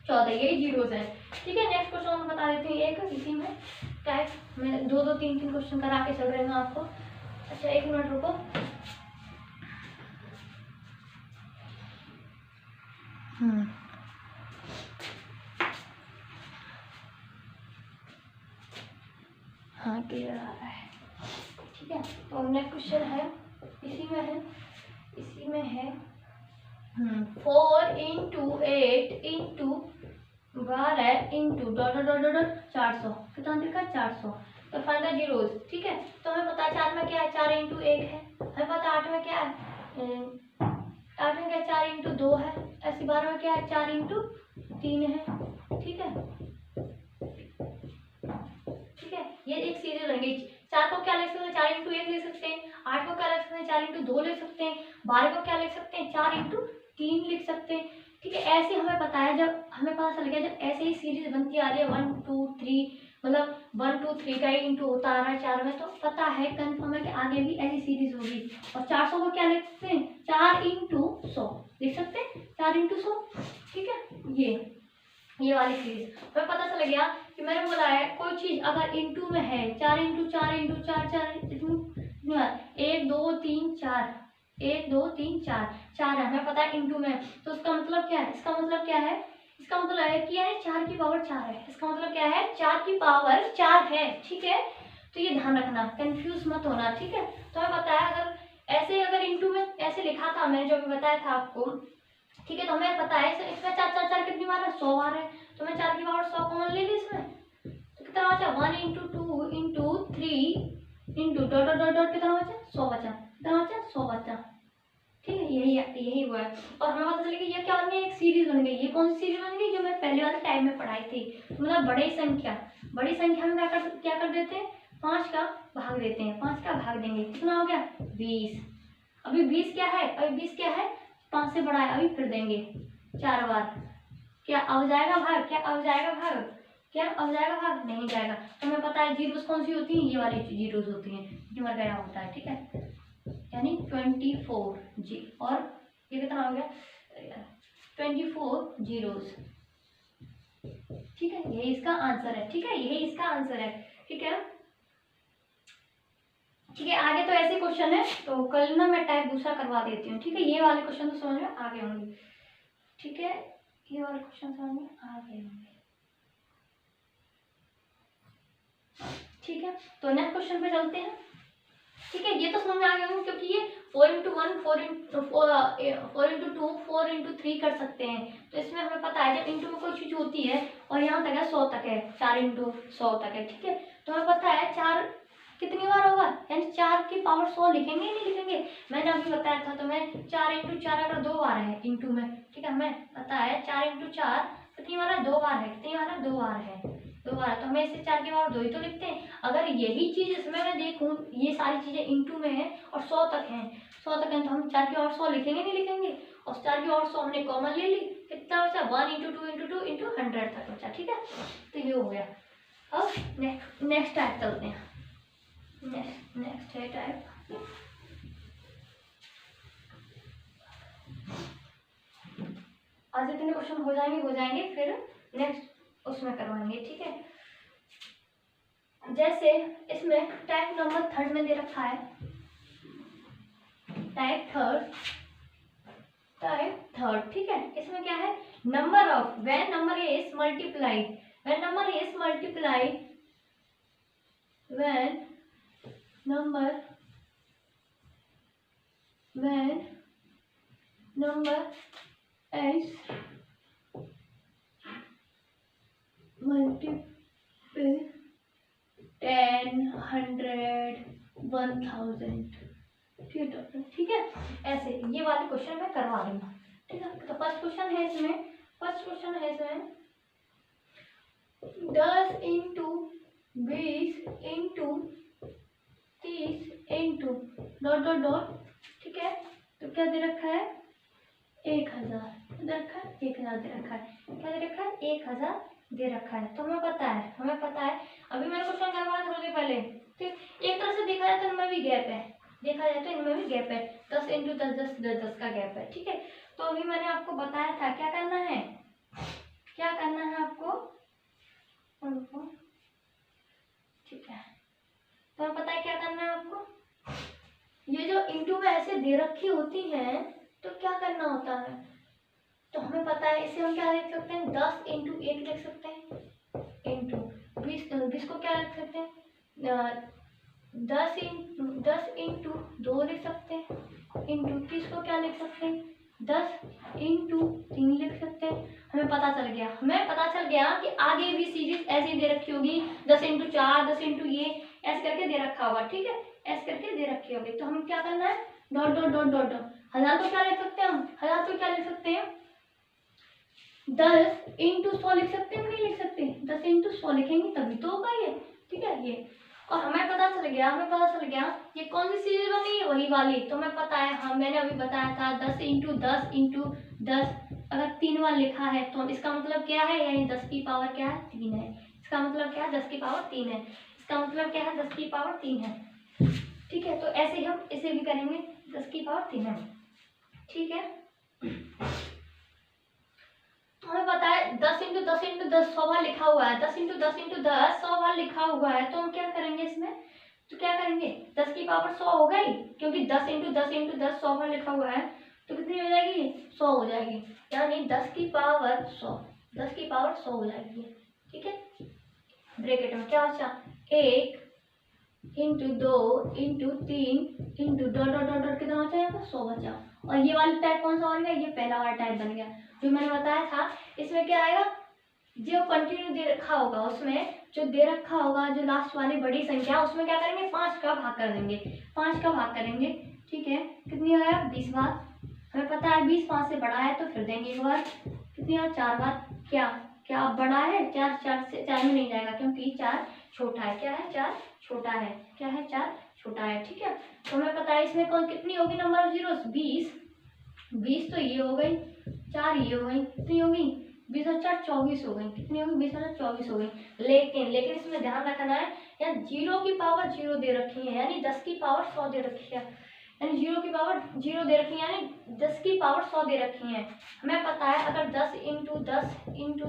14, यही जीरोज है, ठीक है। नेक्स्ट क्वेश्चन हम बता देते हैं एक इसी में, क्या है, मैं 2 2 3 3 क्वेश्चन करा के चल रही हूँ आपको। अच्छा 1 मिनट रुको, हाँ क्लियर आ रहा है, ठीक है। तो नेक्स्ट क्वेश्चन है इसी में है 4 into 8 into 12 into dot dot dot 400, कितना देखा 400, तो फाइंड द जीरोज, ठीक है। तो हमें पता है 4 में क्या है 4 इंटू 1 है, हमें पता है 8 में क्या है 8 में क्या है 4 इंटू 2 है, ऐसे 12 में क्या है 4 इंटू 3 है, ठीक है, ठीक है। ये एक सीरीज बन गई, 4 को क्या लिख सकते हैं 4 इंटू 1 लिख सकते हैं, 8 को क्या लिख सकते हैं 4 इंटू 2 लिख सकते हैं, 12 को क्या लिख सकते हैं 4 इंटू 3 लिख सकते हैं, ठीक है। ऐसे हमें पता है, जब हमें पता चल गया जब ऐसे ही सीरीज बनती आ रही है 1 2 3, मतलब 1 2 3 का ही इंटू होता आ रहा है 4 में, तो पता है कंफर्म है कि आगे भी ऐसी सीरीज होगी। और 400 को क्या लिख सकते हैं 4 इंटू 100 लिख सकते हैं, 4 इंटू 100, ठीक है। ये वाली सीरीज हमें पता चल गया कि मैंने बोला है कोई चीज अगर इंटू में है 4 इंटू 4 इंटू 4 4 1 2 3 4 1 2 3 4 है, हमें पता है इंटू में, तो इसका मतलब क्या है, इसका मतलब है कि यानी 4 की पावर 4 है, इसका मतलब क्या है 4 की पावर 4 है, ठीक है। तो ये ध्यान रखना, कंफ्यूज मत होना, ठीक है। तो हमें पता है अगर इंटू में ऐसे लिखा था मैंने जो अभी बताया था आपको, ठीक है, तो हमें पता है इसमें 4 4 4 कितनी बार है 100 बार है, तो मैं 4 की पावर 100 कॉमन ले ली इसमें, तो कितना बचा 1 into 2 into 3 into dot dot dot कितना बचा 100 बचा, कितना बचा 100 बचा, ठीक है। यही हुआ है। और हमें पता चला कि ये क्या बन गई एक सीरीज बन गई, ये कौन सी सीरीज बन गई जो मैं पहले वाले टाइम में पढ़ाई थी, मतलब बड़ी संख्या में क्या कर देते हैं 5 का भाग देते हैं, 5 का भाग देंगे, कितना हो गया 20। अभी 20 क्या है 5 से बड़ा है, अभी फिर देंगे 4 बार, क्या अब जाएगा भाग, नहीं जाएगा। तो हमें पता है जीरोस कौन सी होती हैं, ये वाली जीरोस होती हैं, न्यूमर का यहाँ होता है, ठीक है, यानी 24 जी, और ये कितना हो गया 24 जीरोस, ठीक है, यही इसका आंसर है, ठीक है, आगे तो ऐसे क्वेश्चन है, तो कल ना मैं टाइप दूसरा करवा देती हूँ, ठीक है। ये वाले क्वेश्चन तो समझ में आ गए होंगे, ठीक है, ये वाले क्वेश्चन समझ में आ गए होंगे, ठीक है। तो नेक्स्ट क्वेश्चन पे चलते हैं, ठीक है। ये तो समझ में आ गया होंगे क्योंकि ये 4 इंटू 1 4 इंटू 2 4 इंटू 3 कर सकते हैं, तो इसमें हमें पता है जब इंटू में कोई चीज होती है और यहाँ तक है 100 तक है, 4 इंटू 100 तक है, ठीक है। तो हमें पता है 4 कितनी बार होगा, यानी 4 की पावर 100 लिखेंगे नहीं लिखेंगे। मैंने अभी बताया था, तो मैं 4 इंटू 4 अगर 2 बार है इंटू में, ठीक है, हमें पता है 4 इंटू 4 कितनी बार है, 2 बार है, कितनी बार है, 2 बार है, 2 बार है, तो हमें इसे 4 की पावर 2 ही तो लिखते हैं। अगर यही चीज इसमें मैं देखूँ, ये सारी चीजें इंटू में है और 100 तक है, 100 तक है, तो हम 4 की पावर 100 लिखेंगे नहीं लिखेंगे, और 4 की पावर 100 हमने कॉमन ले ली, कितना बचा, 1 इंटू 2 इंटू 2 इंटू 100 तक बचा, ठीक है। तो ये हो गया। अब नेक्स्ट टाइप चलते हैं। नेक्स्ट है टाइप आज इतने क्वेश्चन हो जाएंगे, फिर नेक्स्ट उसमें करवाएंगे, ठीक है। जैसे इसमें टाइप नंबर 3 में दे रखा है, टाइप थर्ड, ठीक है। इसमें क्या है, number of when number is multiplied, when number is multiple 10, 100, 1000, ठीक है। ऐसे ये वाले क्वेश्चन मैं करवा दूंगा, ठीक है। तो फर्स्ट क्वेश्चन है इसमें 10 into 20 into 30 into dot dot dot, ठीक है। तो क्या दे रखा है, 1000 दे रखा है, 1000 दे रखा है, क्या दे रखा है, 1000 दे रखा है। तो हमें पता है अभी मैंने क्वेश्चन करवाया थोड़ी देर पहले, ठीक। एक तरह से देखा जाए तो इनमें भी गैप है, 10 इंटू 10 10 का गैप है, ठीक है। तो अभी मैंने आपको बताया था क्या करना है आपको, ठीक है। तो हमें पता है क्या करना है आपको, ये जो इंटू में ऐसे दे रखी होती है तो क्या करना होता है, तो हमें पता है इसे हम क्या लिख सकते हैं, 10 इंटू 1 लिख सकते हैं, इंटू 20 को क्या लिख सकते हैं, 10 इंटू 2 लिख सकते हैं, इंटू 30 को क्या लिख सकते हैं, 10 इंटू 3 लिख सकते हैं। हमें पता चल गया कि आगे भी सीरीज ऐसी दे रखी होगी, 10 इंटू 4, 10 इंटू ये ऐसे करके दे रखा होगा, ठीक है, ऐसे करके दे रखी होगी। तो हमें क्या करना है, dot dot dot dot dot, 1000 को क्या लिख सकते हैं, हम 1000 को क्या लिख सकते हैं, 10 इंटू 100 लिख सकते हैं, नहीं लिख सकते, 10 इंटू 100 लिखेंगे तभी तो होगा ये, ठीक है। ये और हमें पता चल गया ये कौन सी सीरीज बनी है, वही वाली। तो हमें पता है, मैंने अभी बताया था 10 इंटू 10 इंटू 10, अगर 3 बार लिखा है तो इसका मतलब क्या है, यानी 10 की पावर क्या है, 3 है। इसका मतलब क्या है, 10 की पावर 3 है, इसका मतलब क्या है, 10 की पावर 3 है, ठीक है। तो ऐसे ही हम इसे भी करेंगे, 10 की पावर 3 है, ठीक है। तो हमें पता है 10 इंटू 10 इंटू 10 100 बार लिखा हुआ है, 10 इंटू 10 इंटू 10 100 बार लिखा हुआ है। तो हम क्या करेंगे इसमें, तो क्या करेंगे, 10 की पावर 100 हो गई, क्योंकि 10 इंटू 10 इंटू 10 100 बार लिखा हुआ है, तो कितनी हो जाएगी, 100 हो जाएगी, यानी 10 की पावर 100 हो जाएगी, ठीक है। ब्रैकेट में क्या बचा, 1 into 2 into 3 into dot dot dot dot, कितना बचा यहाँ पर, 100 बचा। और ये वाला टाइप कौन सा बन गया, ये पहला वाला टाइप बन गया जो मैंने बताया था। इसमें क्या आएगा, जो कंटिन्यू दे रखा होगा, उसमें जो दे रखा होगा, जो लास्ट वाली बड़ी संख्या, उसमें क्या करेंगे, 5 का भाग कर देंगे, 5 का भाग करेंगे, ठीक है। कितनी आया, 20 बार। हमें पता है 20 5 से बड़ा है तो फिर देंगे एक बार, कितनी बार, 4 बार। क्या बड़ा है, 4 में नहीं जाएगा, क्योंकि 4 छोटा है, क्या है, 4 छोटा है, क्या है, 4 छोटा है, ठीक है। तो हमें पता है इसमें कौन कितनी होगी नंबर ऑफ जीरोस, 20 तो ये हो गई, 4 ये हो गई, कितनी होगी, 20 और 4 24 हो गई, कितनी होगी, 20 और 24 हो गई। लेकिन इसमें ध्यान रखना है, यार 0 की पावर 0 दे रखी है, यानी 10 की पावर 100 दे रखी है, यानी 0 की पावर 0 दे रखी है, यानी 10 की पावर 100 दे रखी है। हमें पता है अगर 10 इंटू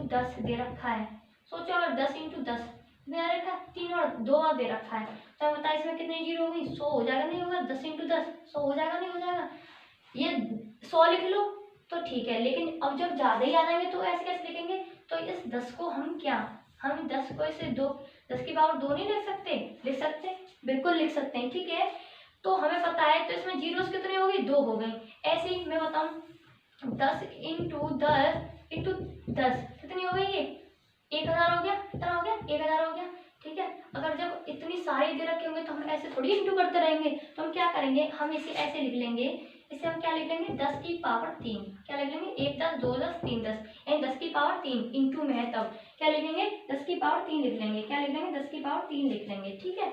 10 दे रखा है, सोचो अगर 10 इंटू 10 दे रखा है, 3 और 2 और दे रखा है, तो हमें पता है इसमें कितनी जीरो होगी, 100 हो जाएगा, नहीं होगा, 10 इंटू 10 100 हो जाएगा, नहीं हो जाएगा। ये 100 लिख लो तो ठीक है, लेकिन अब जब ज़्यादा ही आ जाएंगे तो ऐसे कैसे लिखेंगे, तो इस 10 को हम 10 को इसे 10 की पावर 2 नहीं लिख सकते, बिल्कुल लिख सकते हैं, ठीक है। तो हमें पता है, तो इसमें जीरोस कितनी हो गई, 2 हो गई। ऐसे ही मैं बताऊं, 10 इंटू 10 कितनी हो गई, ये 1000 हो गया, कितना हो गया, 1000 हो गया, ठीक है। अगर जब इतनी सारी दे रखे होंगे तो हम ऐसे थोड़ी इंटू करते रहेंगे, तो हम क्या करेंगे, हम इसे ऐसे लिख लेंगे, इसे हम क्या लिख लेंगे 10 की पावर 3, क्या लिख लेंगे 1 10 2 10 3 10, यानी 10 की पावर 3 इंटू में है तब क्या लिख लेंगे 10 की पावर 3 लिख लेंगे, क्या लिख लेंगे 10 की पावर 3 लिख लेंगे। ठीक है,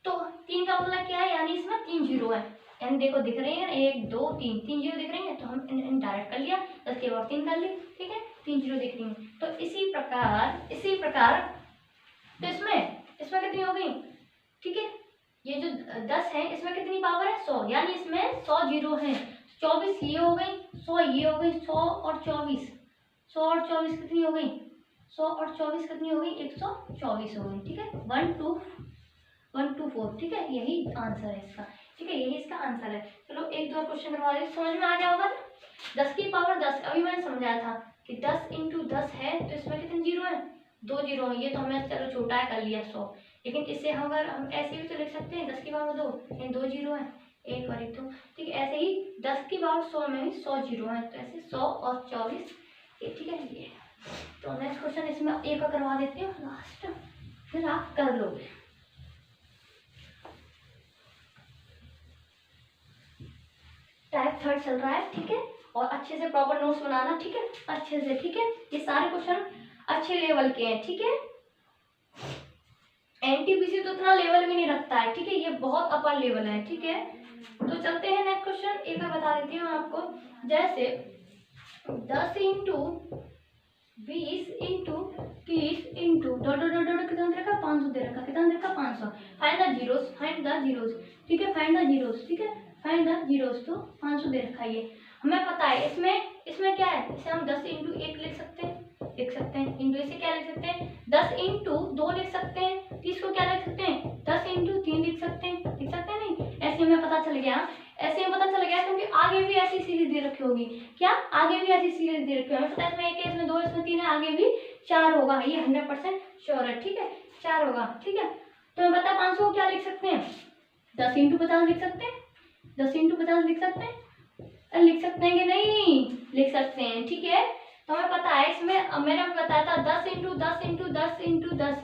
तो 3 का मतलब क्या है, यानी इसमें 3 जीरो है, यानी देखो दिख रही है 1 2 3 3 जीरो दिख रही है, तो हम डायरेक्ट कर लिया 10 की पावर 3 कर ली। ठीक है, 3 जीरो दिख रही है। तो इसी प्रकार तो इसमें कितनी हो गई, ठीक है, ये जो 10 है इसमें कितनी पावर है 100, यानी इसमें 100 जीरो है। 24 ये हो गई, 100 ये हो गई, 100 और 24, 100 और 24 कितनी हो गई, 100 और 24 कितनी हो गई 124 हो गई। ठीक है, 124, ठीक है, यही आंसर है इसका। ठीक है, यही इसका आंसर है। चलो एक दो क्वेश्चन करवा दे, समझ में आ गया होगा ना। 10 की पावर 10 अभी मैंने समझाया था कि 10 इंटू 10 है, तो इसमें कितने जीरो है 2 जीरो है, ये तो हमने चलो छोटा है कर लिया 100, लेकिन इससे हम अगर हम ऐसे भी तो लिख सकते हैं 10 की पावर 2, यानी 2 जीरो है, एक और एक 2। ठीक है, ऐसे ही 10 की पावर 100 में भी 100 जीरो है, तो ऐसे 100 और 24 ये। ठीक है, ये तो नेक्स्ट क्वेश्चन इसमें एक का करवा देते हैं लास्ट, फिर आप कर लोगे। टाइप 3 चल रहा है। ठीक है, और अच्छे से प्रॉपर नोट्स बनाना, ठीक है, अच्छे से। ठीक है, ये सारे क्वेश्चन अच्छे लेवल के हैं। ठीक है, एनटीपीसी तो इतना लेवल भी नहीं रखता है। ठीक है, ये बहुत अपर लेवल है। ठीक है, तो चलते हैं नेक्स्ट क्वेश्चन, एक मैं बता देती हूँ आपको, जैसे 10 into 20 into 30 into dot dot dot dot कितना दे रखा 500 दे रखा, कितना दे रखा 500। फाइंड द जीरोस, ठीक है, फाइंड द जीरोस, ठीक है, फाइंड द जीरोस, तो 500 दे रखा है। ये हमें पता है, इसमें क्या है, इसे हम 10 इंटू 1 लिख सकते हैं, इंटू इसे क्या लिख सकते हैं 10 इंटू 2 लिख सकते हैं, 30 को क्या लिख सकते हैं 10 इंटू 3 लिख सकते हैं, नहीं, ऐसे हमें पता चल गया, क्योंकि आगे भी ऐसी सीरीज दे रखी होगी। क्या आगे भी ऐसी सीरीज दे रखी होगी, हमें पता है इसमें 1 है, इसमें 2, इसमें 3 है, आगे भी 4 होगा, ये 100% श्योर है। ठीक है, 4 होगा। ठीक है, तो हमें पता 500 को क्या लिख सकते हैं 10 इंटू 50 लिख सकते हैं, 10 इंटू 50 लिख सकते हैं, लिख सकते हैं कि नहीं, लिख सकते हैं। ठीक है, तो हमें पता है, इसमें मैंने बताया था 10 इंटू 10 इंटू 10 इंटू 10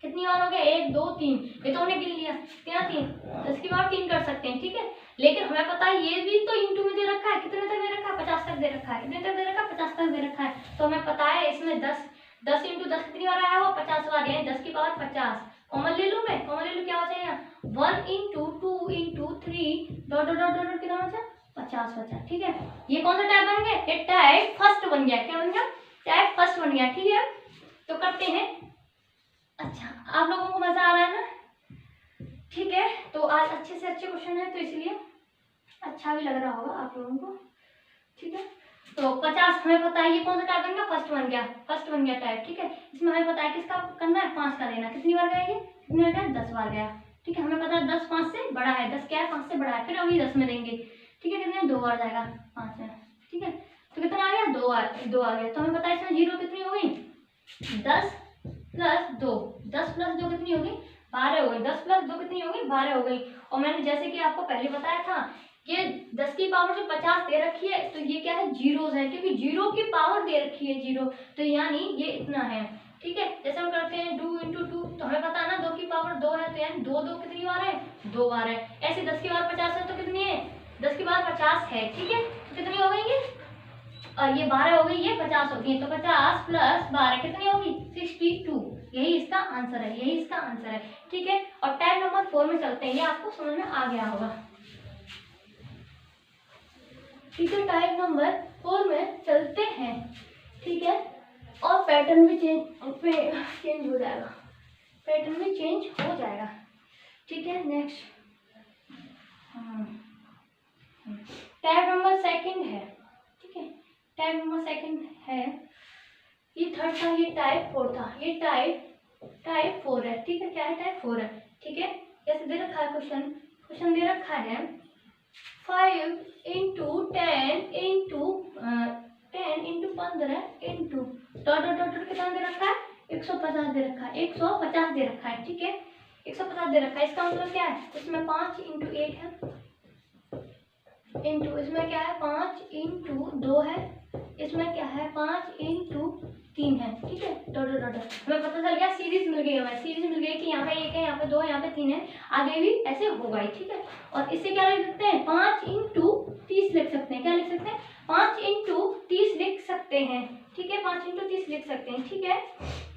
कितनी बार हो गया 1 2 3, ये तो हमने गिन लिया, 3 10 की बार 3 कर सकते हैं। ठीक है, लेकिन हमें पता है ये भी तो इंटू में दे रखा है, कितने तक दे रखा है 50 तक दे रखा है, कितने तक दे रखा है 50 तक दे रखा है। तो हमें पता है इसमें 10 इंटू 10 कितनी बार आया हो 50 बार, यानी 10 की पावर 50। कॉमन ले लूँ मैं, क्या बचा यहाँ 1 into 2 into 3 dot dot dot dot कितना बचा 50 बचा। ठीक है, ये कौन सा टाइप बन गया, ये टाइप फर्स्ट बन गया। क्या बन गया, टाइप फर्स्ट बन गया। ठीक है, तो करते हैं। अच्छा, आप लोगों को मजा आ रहा है ना। ठीक है, तो आज अच्छे से अच्छे क्वेश्चन है, तो इसलिए अच्छा भी लग रहा होगा आप लोगों को। ठीक है, तो 50 हमें पता है, ये कौन सा टाइप बन गया फर्स्ट बन गया टाइप। ठीक है, इसमें हमें पता है किसका करना है 5 का लेना, कितनी बार गया ये, कितनी बार गया 10 बार गया। ठीक है, हमें पता है 10 5 से बड़ा है, 10 क्या है 5 से बड़ा है, फिर अभी 10 में देंगे। ठीक है, कितने 2 बार जाएगा 5 में। ठीक है, तो कितना आ गया 2 आ गया। तो हमें पता है इसमें जीरो कितनी हो गई 10 प्लस 2, 10 प्लस 2 कितनी हो गई 12 हो गई, 10 प्लस 2 कितनी हो गई 12 हो गई। और मैंने जैसे कि आपको पहले बताया था, ये 10 की पावर जो 50 दे रखी है, तो ये क्या है जीरोस है, क्योंकि जीरो की पावर दे रखी है जीरो, तो यानी ये इतना है। ठीक है, जैसे हम करते हैं 2 इंटू 2, तो हमें पता है ना 2 की पावर 2 है, तो यानी 2 2 कितनी बार है 2 बार है। ऐसे 10 की पावर 50 है, तो कितनी है 10 की पावर 50 है। ठीक है, तो कितनी हो गई ये 12 हो गई, ये 50 हो गई, तो 50 प्लस 12 कितनी होगी 62। यही इसका आंसर है। ठीक है, और टाइप नंबर 4 में चलते हैं, ये आपको समझ में आ गया होगा। ठीक है, टाइप नंबर 4 में चलते हैं। ठीक है, और पैटर्न भी चेंज हो जाएगा। ठीक है, नेक्स्ट टाइप नंबर 2 है। ठीक है, टाइप नंबर 2 है, ये 3rd था, ये टाइप 4 था, ये टाइप 4 है। ठीक है, क्या है टाइप 4 है। ठीक है, जैसे दे रखा है क्वेश्चन दे रखा है 5 into 10 into 15 into dot dot dot कितना दे रखा है 150 दे रखा है, 150 दे रखा है। ठीक है, 150 दे रखा है, इसका मतलब क्या है, इसमें 5 इंटू 1 है, इंटू इसमें क्या है 5 इंटू 2 है, इसमें क्या है 5 इंटू 3 है। ठीक ठीक है, डॉट डॉट डॉट हमें पता चल गया, सीरीज मिल गई, हमें सीरीज मिल गई कि यहाँ पे 1 है, यहाँ पे 2 है, यहाँ पे 3 है, आगे भी ऐसे होगा ही। ठीक है, और इससे क्या लिख सकते हैं, 5 इंटू 30 लिख सकते हैं। क्या लिख सकते हैं, 5 इंटू 30 लिख सकते हैं। ठीक है, 5 इंटू 30 लिख सकते हैं। ठीक है,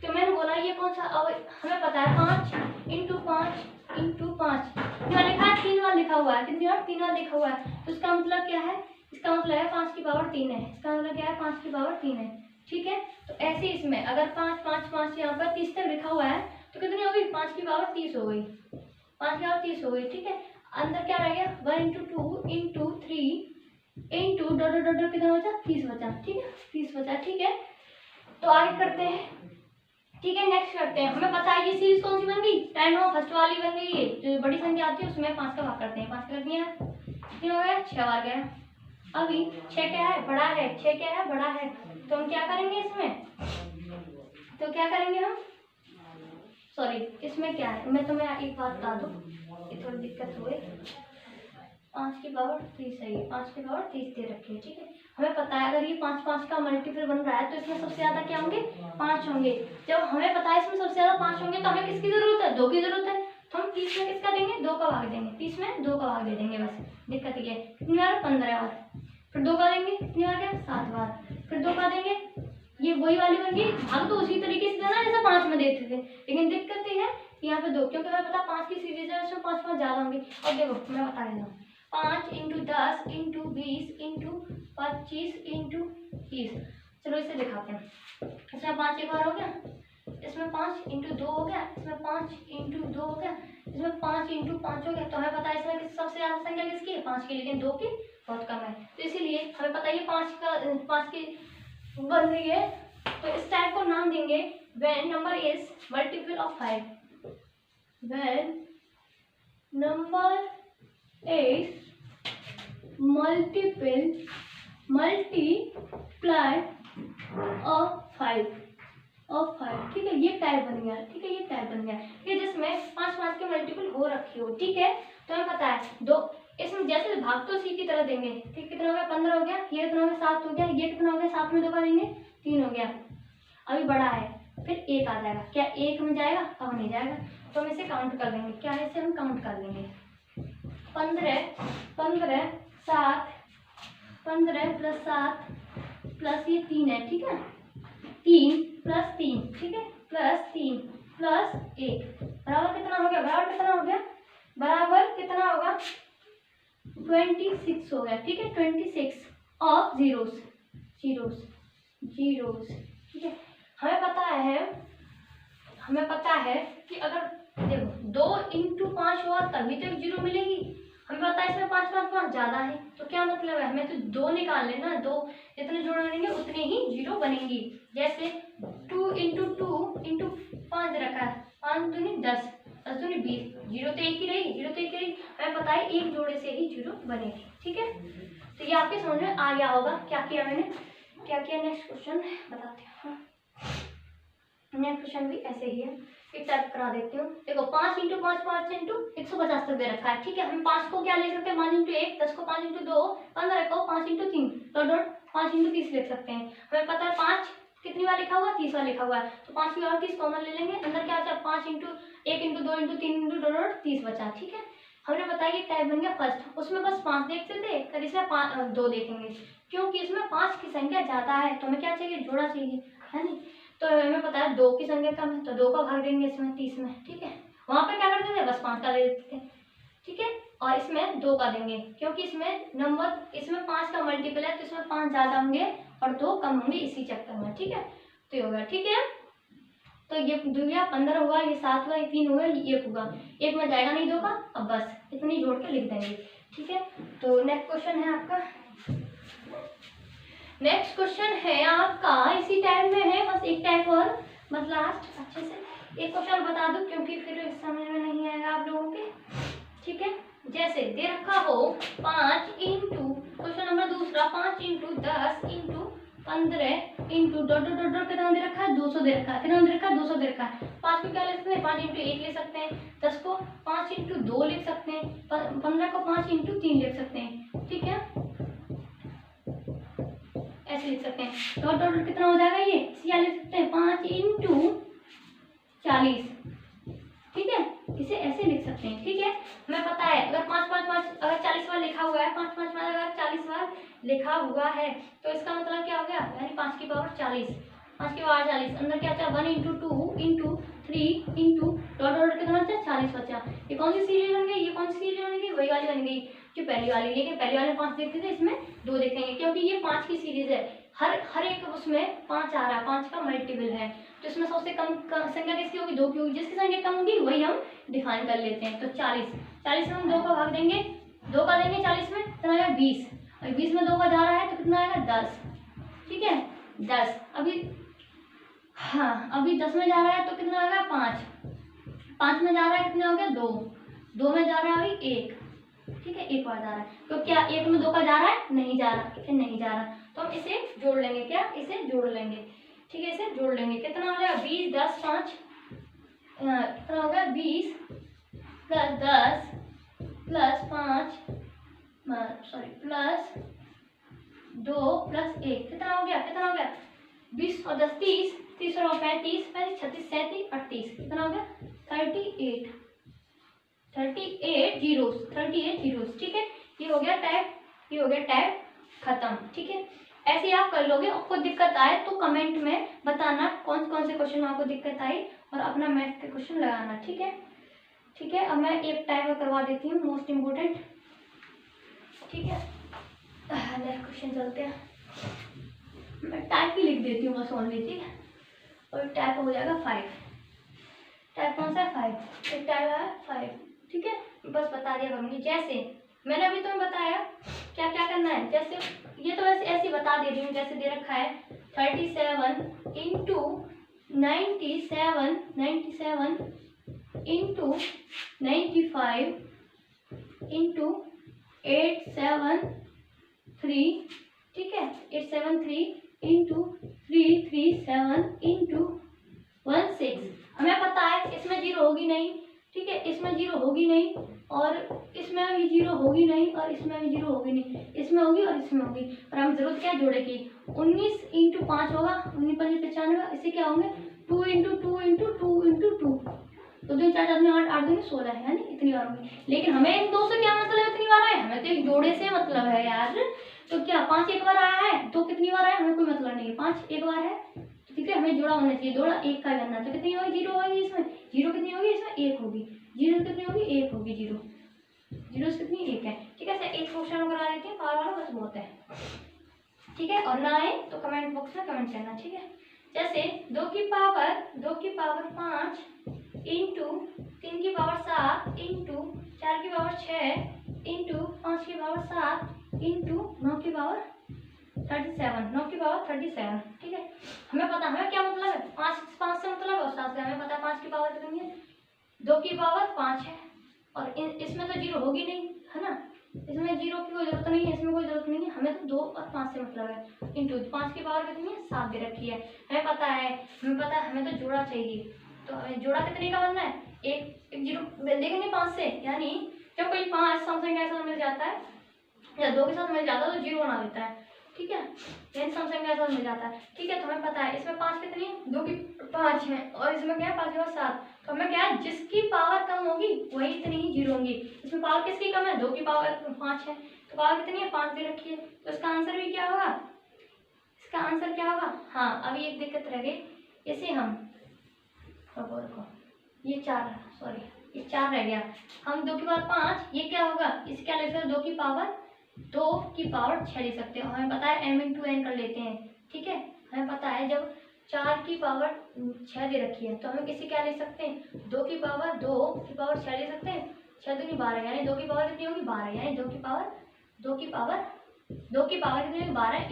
तो मैंने बोला ये कौन सा, अब हमें पता है 5 इंटू 5 इंटू 5 क्या लिखा है, 3 बार लिखा हुआ है। कितनी बार, 3 बार लिखा हुआ है। तो इसका मतलब क्या है, इसका मतलब है 5 की पावर 3 है। इसका मतलब क्या है, 5 की पावर 3 है। ठीक है, तो ऐसे इसमें अगर 5 5 5 यहाँ पर 30 तक लिखा हुआ है तो कितनी हो गई, 5 की पावर 30 हो गई, 5 की पावर 30 हो गई। ठीक है, अंदर क्या रह गया, 1 into 2 into 3 into dot dot dot कितना बचा, 30 बचा। ठीक है, 30 बचा। ठीक है, तो आगे करते हैं। ठीक है, नेक्स्ट करते हैं। हमें पता है ये सीरीज कौन सी बन गई, 10 हो, फर्स्ट वाली बन गई है। जो बड़ी संख्या आती है उसमें 5 का भाग करते हैं, 5 कर दिया, कितने हो गया, 6 बार गया। अभी 6 क्या है, बड़ा है, 6 क्या है, बड़ा है। तो हम क्या करेंगे इसमें, तो क्या करेंगे हम, सॉरी इसमें क्या है, मैं तुम्हें एक बात बता दूँ, ये थोड़ी दिक्कत हो गई। 5 की पावर 30 है, ये 5 की पावर 30 दे रखी है। ठीक है, हमें पता है अगर ये 5 5 का मल्टीपल बन रहा है तो इसमें सबसे ज्यादा क्या होंगे, 5 होंगे। जब हमें पता है इसमें सबसे ज्यादा 5 होंगे तो हमें किसकी जरूरत है, 2 की जरूरत है। तो हम 30 में किसका देंगे, 2 का भाग देंगे, 30 में 2 का भाग दे देंगे, बस दिक्कत ये है। कितनी बार, 15 बार। फिर 2 का देंगे, कितनी बार गया, 7 बार। फिर 2 का देंगे, ये वही वाली बन गई। भाग तो उसी तरीके से देना जैसे 5 में देते थे, लेकिन दिक्कत ये है यहाँ पे 2, क्योंकि हमें पता 5 की सीरीज है उसमें 5 ज्यादा होंगे। और देखो मैं बता देता हूँ, 5 इंटू 10 इंटू 20 इंटू 25 इंटू 30। चलो इसे दिखाते हैं। इसमें 5 एक बार हो गया, इसमें 5 इंटू 2 हो गया, इसमें 5 इंटू 2 हो गया, इसमें 5 इंटू 5 हो गया। तो हमें पता है इसमें सबसे ज्यादा संख्या किसकी है, 5 की, लेकिन 2 की बहुत कम है। तो इसीलिए हमें पता है ये 5 की बन रही है। तो इस टाइप को नाम देंगे when number is multiple of 5, when number is multiply of 5। ठीक है, ये टाइप बन गया। ठीक है, ये टाइप बन गया, ये जिसमें 5 5 के मल्टीपल हो रखी हो। ठीक है, तो हमें पता है 2, इसमें जैसे भाग तो सी की तरह देंगे। ठीक, कितना हो गया, 15 हो गया, ये कितना हो गया, 7 हो गया, ये कितना हो गया, 7 में 2 का देंगे, 3 हो गया। अभी बड़ा है, फिर 1 आ जाएगा, क्या 1 में जाएगा, अब नहीं जाएगा, तो हम इसे काउंट कर लेंगे। क्या है, इसे हम काउंट कर लेंगे, 15 7 15 प्लस 7 प्लस ये 3 है। ठीक है, 3 प्लस 3, ठीक है, प्लस 3 प्लस 1 बराबर कितना हो गया, बराबर कितना हो गया, बराबर कितना होगा, 26 हो गया। ठीक है, 26 ऑफ जीरोस। ठीक है, हमें पता है कि अगर देखो 2 इंटू 5 हुआ तभी तो एक जीरो मिलेगी। हमें पता है इसमें 5 5 5 ज्यादा है, तो क्या मतलब है, हमें तो 2 निकालने ना, 2 जितने जोड़ेंगे उतने ही जीरो बनेंगी। जैसे 2 इंटू 2 इंटू 5 रखा है, 5 दूनी 10, 10 दूनी 20, जीरो तो एक ही रही, हमें पता है एक जोड़े से ही जीरो बनेगी। ठीक है, तो ये आपके समझ में आ गया होगा क्या किया मैंने, क्या किया। नेक्स्ट क्वेश्चन बताते हैं। नेक्स्ट क्वेश्चन भी ऐसे ही है, एक टाइप करा देती हूँ। देखो 5 इंटू 5 5 इंटू 150 तक दे रखा है। ठीक है, हम 5 को क्या ले सकते हैं, 5 इंटू 1, 10 को 5 इंटू 2, 15 को 5 इंटू 3, डॉट 5 इंटू 30 लिख सकते हैं। हमें पता है 5 कितनी बार लिखा हुआ, 30 बार लिखा हुआ है, तो 5 की और 30 कॉमन ले लेंगे, अंदर क्या बचा, 5 into 1 into 2 into 3 into dot 30 बचा। ठीक है, हमने बताया कि टाइप बन गया फर्स्ट, उसमें बस 5 देखते थे, फिर इसमें 2 देखेंगे, क्योंकि इसमें 5 की संख्या ज्यादा है, तो हमें क्या चाहिए, जोड़ा चाहिए, है नहीं। तो हमें पता है 2 की संख्या कम है, तो 2 का भाग देंगे इसमें 30 में। ठीक है, वहां पे क्या करते थे, बस 5 का दे देते थे। ठीक है, और इसमें 2 का देंगे, क्योंकि इसमें 5 का मल्टीपल है, तो इसमें 5 ज्यादा होंगे और 2 कम होंगे, इसी चक्कर में। ठीक है, तो ये होगा। ठीक है, तो ये 2 या 15 हुआ, ये 7 हुआ, ये 3 हुआ, ये 1 होगा, 1 में जाएगा नहीं 2 का, अब बस इतनी जोड़ के लिख देंगे। ठीक है, तो नेक्स्ट क्वेश्चन है आपका, नेक्स्ट क्वेश्चन है आपका इसी टाइप में है, बस एक टाइप और, बस लास्ट अच्छे से एक क्वेश्चन बता दो, क्योंकि फिर समझ में नहीं आएगा आप लोगों के। ठीक है, जैसे दे रखा हो 5 इंटू, क्वेश्चन नंबर दूसरा, 5 into 10 into 15 into dot dot dot कितना दे रखा है, 200 दे रखा है, कितना दे रखा है, 200 दे रखा है। 5 को क्या ले सकते हैं, 5 इंटू 1 ले सकते हैं, 10 को 5 इंटू 2 लिख सकते हैं, 15 को 5 इंटू 3 लिख सकते हैं। ठीक है, ऐसे लिख सकते हैं। डॉट डॉट कितना हो जाएगा ये, क्या लिख सकते हैं 5 × 40, ठीक है, इसे ऐसे लिख सकते हैं। ठीक है, हमें पता है अगर 5 5 5 अगर 40 बार लिखा हुआ है, 5 5 5 अगर 40 बार लिखा हुआ है तो इसका मतलब क्या हो गया, यानी 5 की पावर 40, 5 की पावर 40, अंदर क्या बचा 1 × 2 × 3 × डॉट डॉट कितना बचा 40 बचा। ये कौन सी सीरीज बन गई, ये कौन सी सीरीज बन गई, वही वाली बन गई जो पहली वाली। लेकिन पहली वाले 5 देखते थे, इसमें 2 देखेंगे क्योंकि ये 5 की सीरीज है, हर एक उसमें 5 आ रहा है, 5 का मल्टीपल है, तो इसमें सबसे कम संख्या किसकी होगी, 2 की होगी। जिसकी संख्या कम होगी वही हम डिफाइन कर लेते हैं। तो 40 में हम 2 का भाग देंगे, 2 का देंगे 40 में, कितना आएगा 20, और 20 में 2 का जा रहा है तो कितना आएगा 10, ठीक है 10। अभी 10 में जा रहा है तो कितना आएगा 5 में जा रहा है कितना हो गया 2 में जा रहा है अभी 1, ठीक है 1 बार जा रहा है, तो क्या 1 में 2 का जा रहा है, नहीं जा रहा, ठीक है नहीं जा रहा, तो हम इसे जोड़ लेंगे, क्या इसे जोड़ लेंगे, ठीक है इसे जोड़ लेंगे। कितना हो जाएगा 20 10 5, कितना हो गया 20 + 10 + 5 प्लस 2 + 1, कितना हो गया 20 और 10 30, 30 और 35 35 36 37 38, कितना हो गया 38 जीरोस, ठीक है। ये हो गया टैब खत्म, ठीक है। ऐसे आप कर लोगे। आपको दिक्कत आए तो कमेंट में बताना कौन कौन से क्वेश्चन में आपको दिक्कत आई, और अपना मैथ के क्वेश्चन लगाना, ठीक है। अब मैं एक टाइप करवा देती हूँ, मोस्ट इम्पोर्टेंट, ठीक है। नेक्स्ट क्वेश्चन चलते हैं। मैं टाइप ही लिख देती हूँ बस ओनली, ठीक है। और टाइप हो जाएगा 5। टाइप कौन सा है 5, एक टाइप है 5, ठीक है। बस बता दिया करूँगी, जैसे मैंने अभी तुम्हें बताया क्या क्या करना है। जैसे ये तो ऐसे बता दे रही हूँ, जैसे दे रखा है 37 × 97 × 95 × 873, ठीक है 873 × 337 × 16। हमें पता है इसमें 0 होगी नहीं, ठीक है इसमें 0 होगी नहीं, और इसमें भी 0 होगी नहीं, और इसमें भी 0 होगी नहीं, इसमें होगी और इसमें होगी। पर हमें जरूरत क्या है जोड़े की, 19 × 5 होगा, 19 × 5 95, इसे क्या होंगे 2 × 2 × 2 × 2, तो 2 4 4 8 8 2 16 है ना, इतनी बार होगी। लेकिन हमें इन 2 से क्या मतलब है, इतनी बार आए, हमें तो एक जोड़े से मतलब है यार। तो क्या 5 एक बार आया है, तो कितनी बार आया हमें कोई मतलब नहीं है, 5 एक बार है, ठीक है। हमें जोड़ा होना चाहिए, जोड़ा 1 का करना, तो कितनी होगी 0 होगी इसमें, 0 कितनी होगी इसमें 1 होगी, 0 कितनी होगी 1 होगी, 0 से कितनी 1 है, ठीक है। एक क्वेश्चन करा देती हूँ, पावर वाला बस बहुत है, ठीक है। और ना आए तो कमेंट बॉक्स में कमेंट करना, ठीक है। जैसे 2 की पावर 5 × 3 की पावर 7 × 4 की पावर 6 × 5 की पावर 7 × 9 की पावर 37, 9 की पावर 37, ठीक है। हमें पता हमें क्या मतलब है, 5 से मतलब है 7 से, हमें पता है 5 की पावर कितनी है, 2 की पावर 5 है, और इसमें तो 0 होगी नहीं, है ना, इसमें 0 की कोई जरूरत नहीं है, इसमें कोई जरूरत नहीं है, हमें तो 2 और 5 से मतलब है। इंटू 5 की पावर कितनी है 7 दे रखी है, हमें पता है हमें तो जोड़ा चाहिए, तो हमें जोड़ा कितने का बनना है, एक 0 देखेंगे 5 से, यानी जब कोई 5 समथिंग ऐसा मिल जाता है या 2 के साथ मिल जाता है तो 0 बना देता है, ठीक है, यानी समथिंग ऐसा मिल जाता है, ठीक है। तो हमें पता है इसमें 5 कितनी है, 2 की 5 है, और इसमें क्या है 5 के बाद 7, तो हमें क्या है जिसकी पावर कम होगी वही इतनी ही 0 होंगी। इसमें पावर किसकी कम है, 2 की पावर 5 है, तो पावर कितनी है 5 दे रखी है, तो इसका आंसर भी क्या होगा, इसका आंसर क्या होगा। हाँ अभी एक दिक्कत रह गई, इसे हम ये 4 रह गया, हम 2 की पावर 5, ये क्या होगा, इसे क्या लिख सकते हैं 2 की पावर 6 लिख सकते हैं। हमें पता है m × n कर लेते हैं, ठीक है। हमें पता है जब 4 की पावर 6 दे रखी है तो हमें किसी क्या लिख सकते हैं 2 की पावर 6 ले सकते हैं, 6 दूनी 12, यानी 2 की पावर कितनी होगी 12, यानी 2 की पावर कितनी होगी 12 ×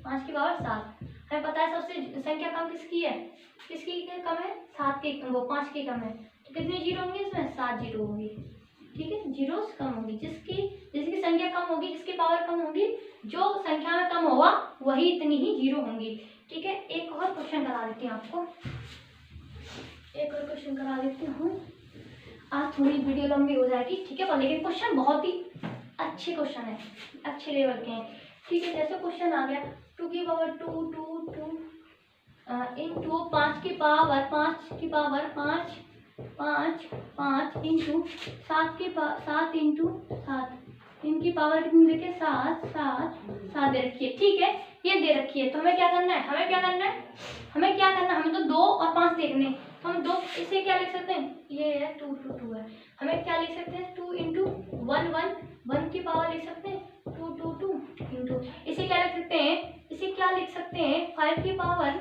5 की पावर 7। हमें पता है सबसे संख्या कम किसकी है, कम है 7 की, वो 5 की कम है, तो कितनी 0 होंगी इसमें 7 0 होंगी, ठीक है, 0 कम होगी, जिसकी संख्या कम होगी, जिसकी पावर कम होगी, जो संख्या में कम होगा वही इतनी ही 0 होंगी, ठीक है। एक और क्वेश्चन करा देती हूँ आपको, आज थोड़ी वीडियो लंबी हो जाएगी, ठीक है, पर लेकिन क्वेश्चन बहुत ही अच्छे क्वेश्चन है, अच्छे लेवल के हैं। ठीक है, जैसे क्वेश्चन आ गया 2 की पावर 2 इंटू 5 की पावर 5 इंटू 7 इंटू 7 इनकी पावर कितनी देखिए 7 दे रखी है। ठीक है, ये दे रखी है, तो हमें क्या करना है, हमें तो 2 और 5 देखने हैं। तो हम 2 इसे क्या लिख सकते हैं, ये है 2 है, हमें क्या लिख सकते हैं 2 इंटू 1 की पावर लिख सकते हैं 2 इंटू इसे क्या लिख सकते हैं 5 की पावर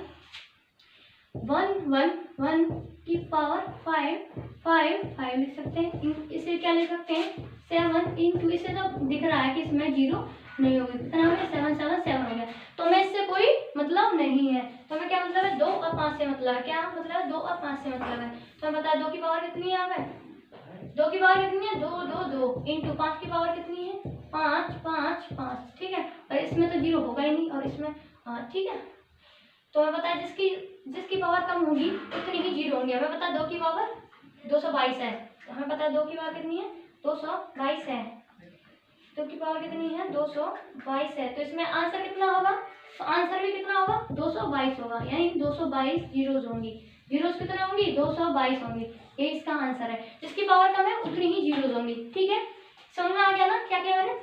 1 की पावर 5 लिख सकते हैं। इसे क्या लिख सकते हैं 7 इंटू, इसे तो दिख रहा है कि इसमें 0 नहीं होगी, कितना हो गया 7 हो गया, तो हमें इससे कोई मतलब नहीं है। तो हमें क्या मतलब है 2 और 5 से मतलब है, क्या मतलब है 2 और 5 से मतलब है। तो हमें बताया 2 की पावर कितनी है, यहाँ पे 2 की पावर कितनी है 2 इंटू 5 की पावर कितनी है 5। ठीक है, और इसमें तो 0 होगा ही नहीं, और इसमें ठीक है। तो हमें पता है जिसकी पावर कम होगी उतनी ही 0 होंगे। हमें पता है 2 की पावर 222 है, तो हमें पता है 2 की पावर कितनी है 222 है, 2 की पावर कितनी है 222 है। तो इसमें आंसर कितना होगा, तो आंसर भी कितना होगा 222 होगा, यानी 222 जीरोज होंगी। जीरोज कितने होंगी 222 होंगी, ये इसका आंसर है। जिसकी पावर कम है उतनी ही जीरोज होंगी। ठीक है, समझ में आ गया ना क्या क्या मैंने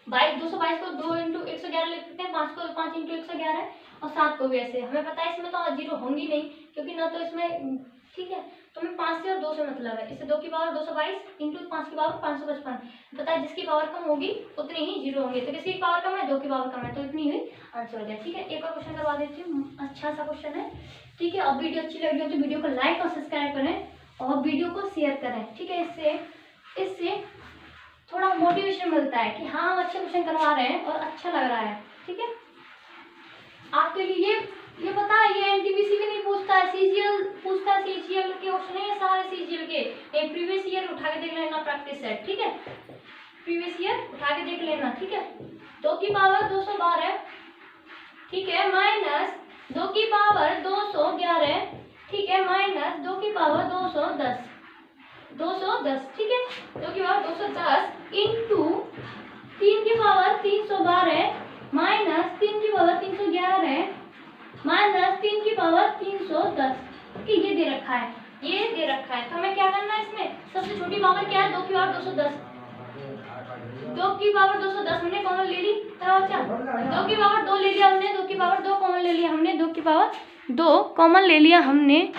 222 को 2 इंटू 111 लिख सकते हैं, 5 को 5 इंटू 111 और 7 को भी ऐसे। हमें पता है इसमें तो 0 होंगी नहीं, क्योंकि ना तो इसमें ठीक है। तो हमें 5 से और 2 से मतलब है, इससे 2 की पावर 222 इंटू 5 की पावर 555। पता है जिसकी पावर कम होगी उतनी ही 0 होंगे, तो किसकी पावर कम है 2 की पावर कम है, तो इतनी ही आंसर हो जाए। ठीक है, एक और क्वेश्चन करवा देती हूँ, अच्छा सा क्वेश्चन है। ठीक है, और वीडियो अच्छी लगी हो तो वीडियो को लाइक और सब्सक्राइब करें और वीडियो को शेयर करें। ठीक है, इससे थोड़ा मोटिवेशन मिलता है कि हाँ हम अच्छे क्वेश्चन करवा रहे हैं और अच्छा लग रहा है। ठीक है, आपके लिए ये पता है ये एनटीपीसी भी नहीं पूछता है, सीजीएल पूछता है। सीजीएल के क्वेश्चन है ये सारे सीजीएल के, एक प्रीवियस ईयर उठा के देख लेना, प्रैक्टिस सेट। ठीक है, प्रीवियस ईयर उठा के देख लेना। ठीक है, 2 की पावर 212, ठीक है, माइनस 2 की पावर 211, ठीक है, माइनस 2 की पावर 210, ठीक है, 2 की पावर 210 इंटू 3 की पावर 312 माइनस 3 की पावर 311 माइनस 3 की पावर 310। ये दे रखा है, तो हमें क्या करना है इसमें सबसे छोटी पावर क्या है 2 की पावर 210, 2 की पावर 210 हमने कॉमन ले ली। अच्छा 2 की पावर 2 ले लिया हमने, 2 की पावर 2 कॉमन ले लिया हमने, 2 की पावर 2 कॉमन ले लिया हमने।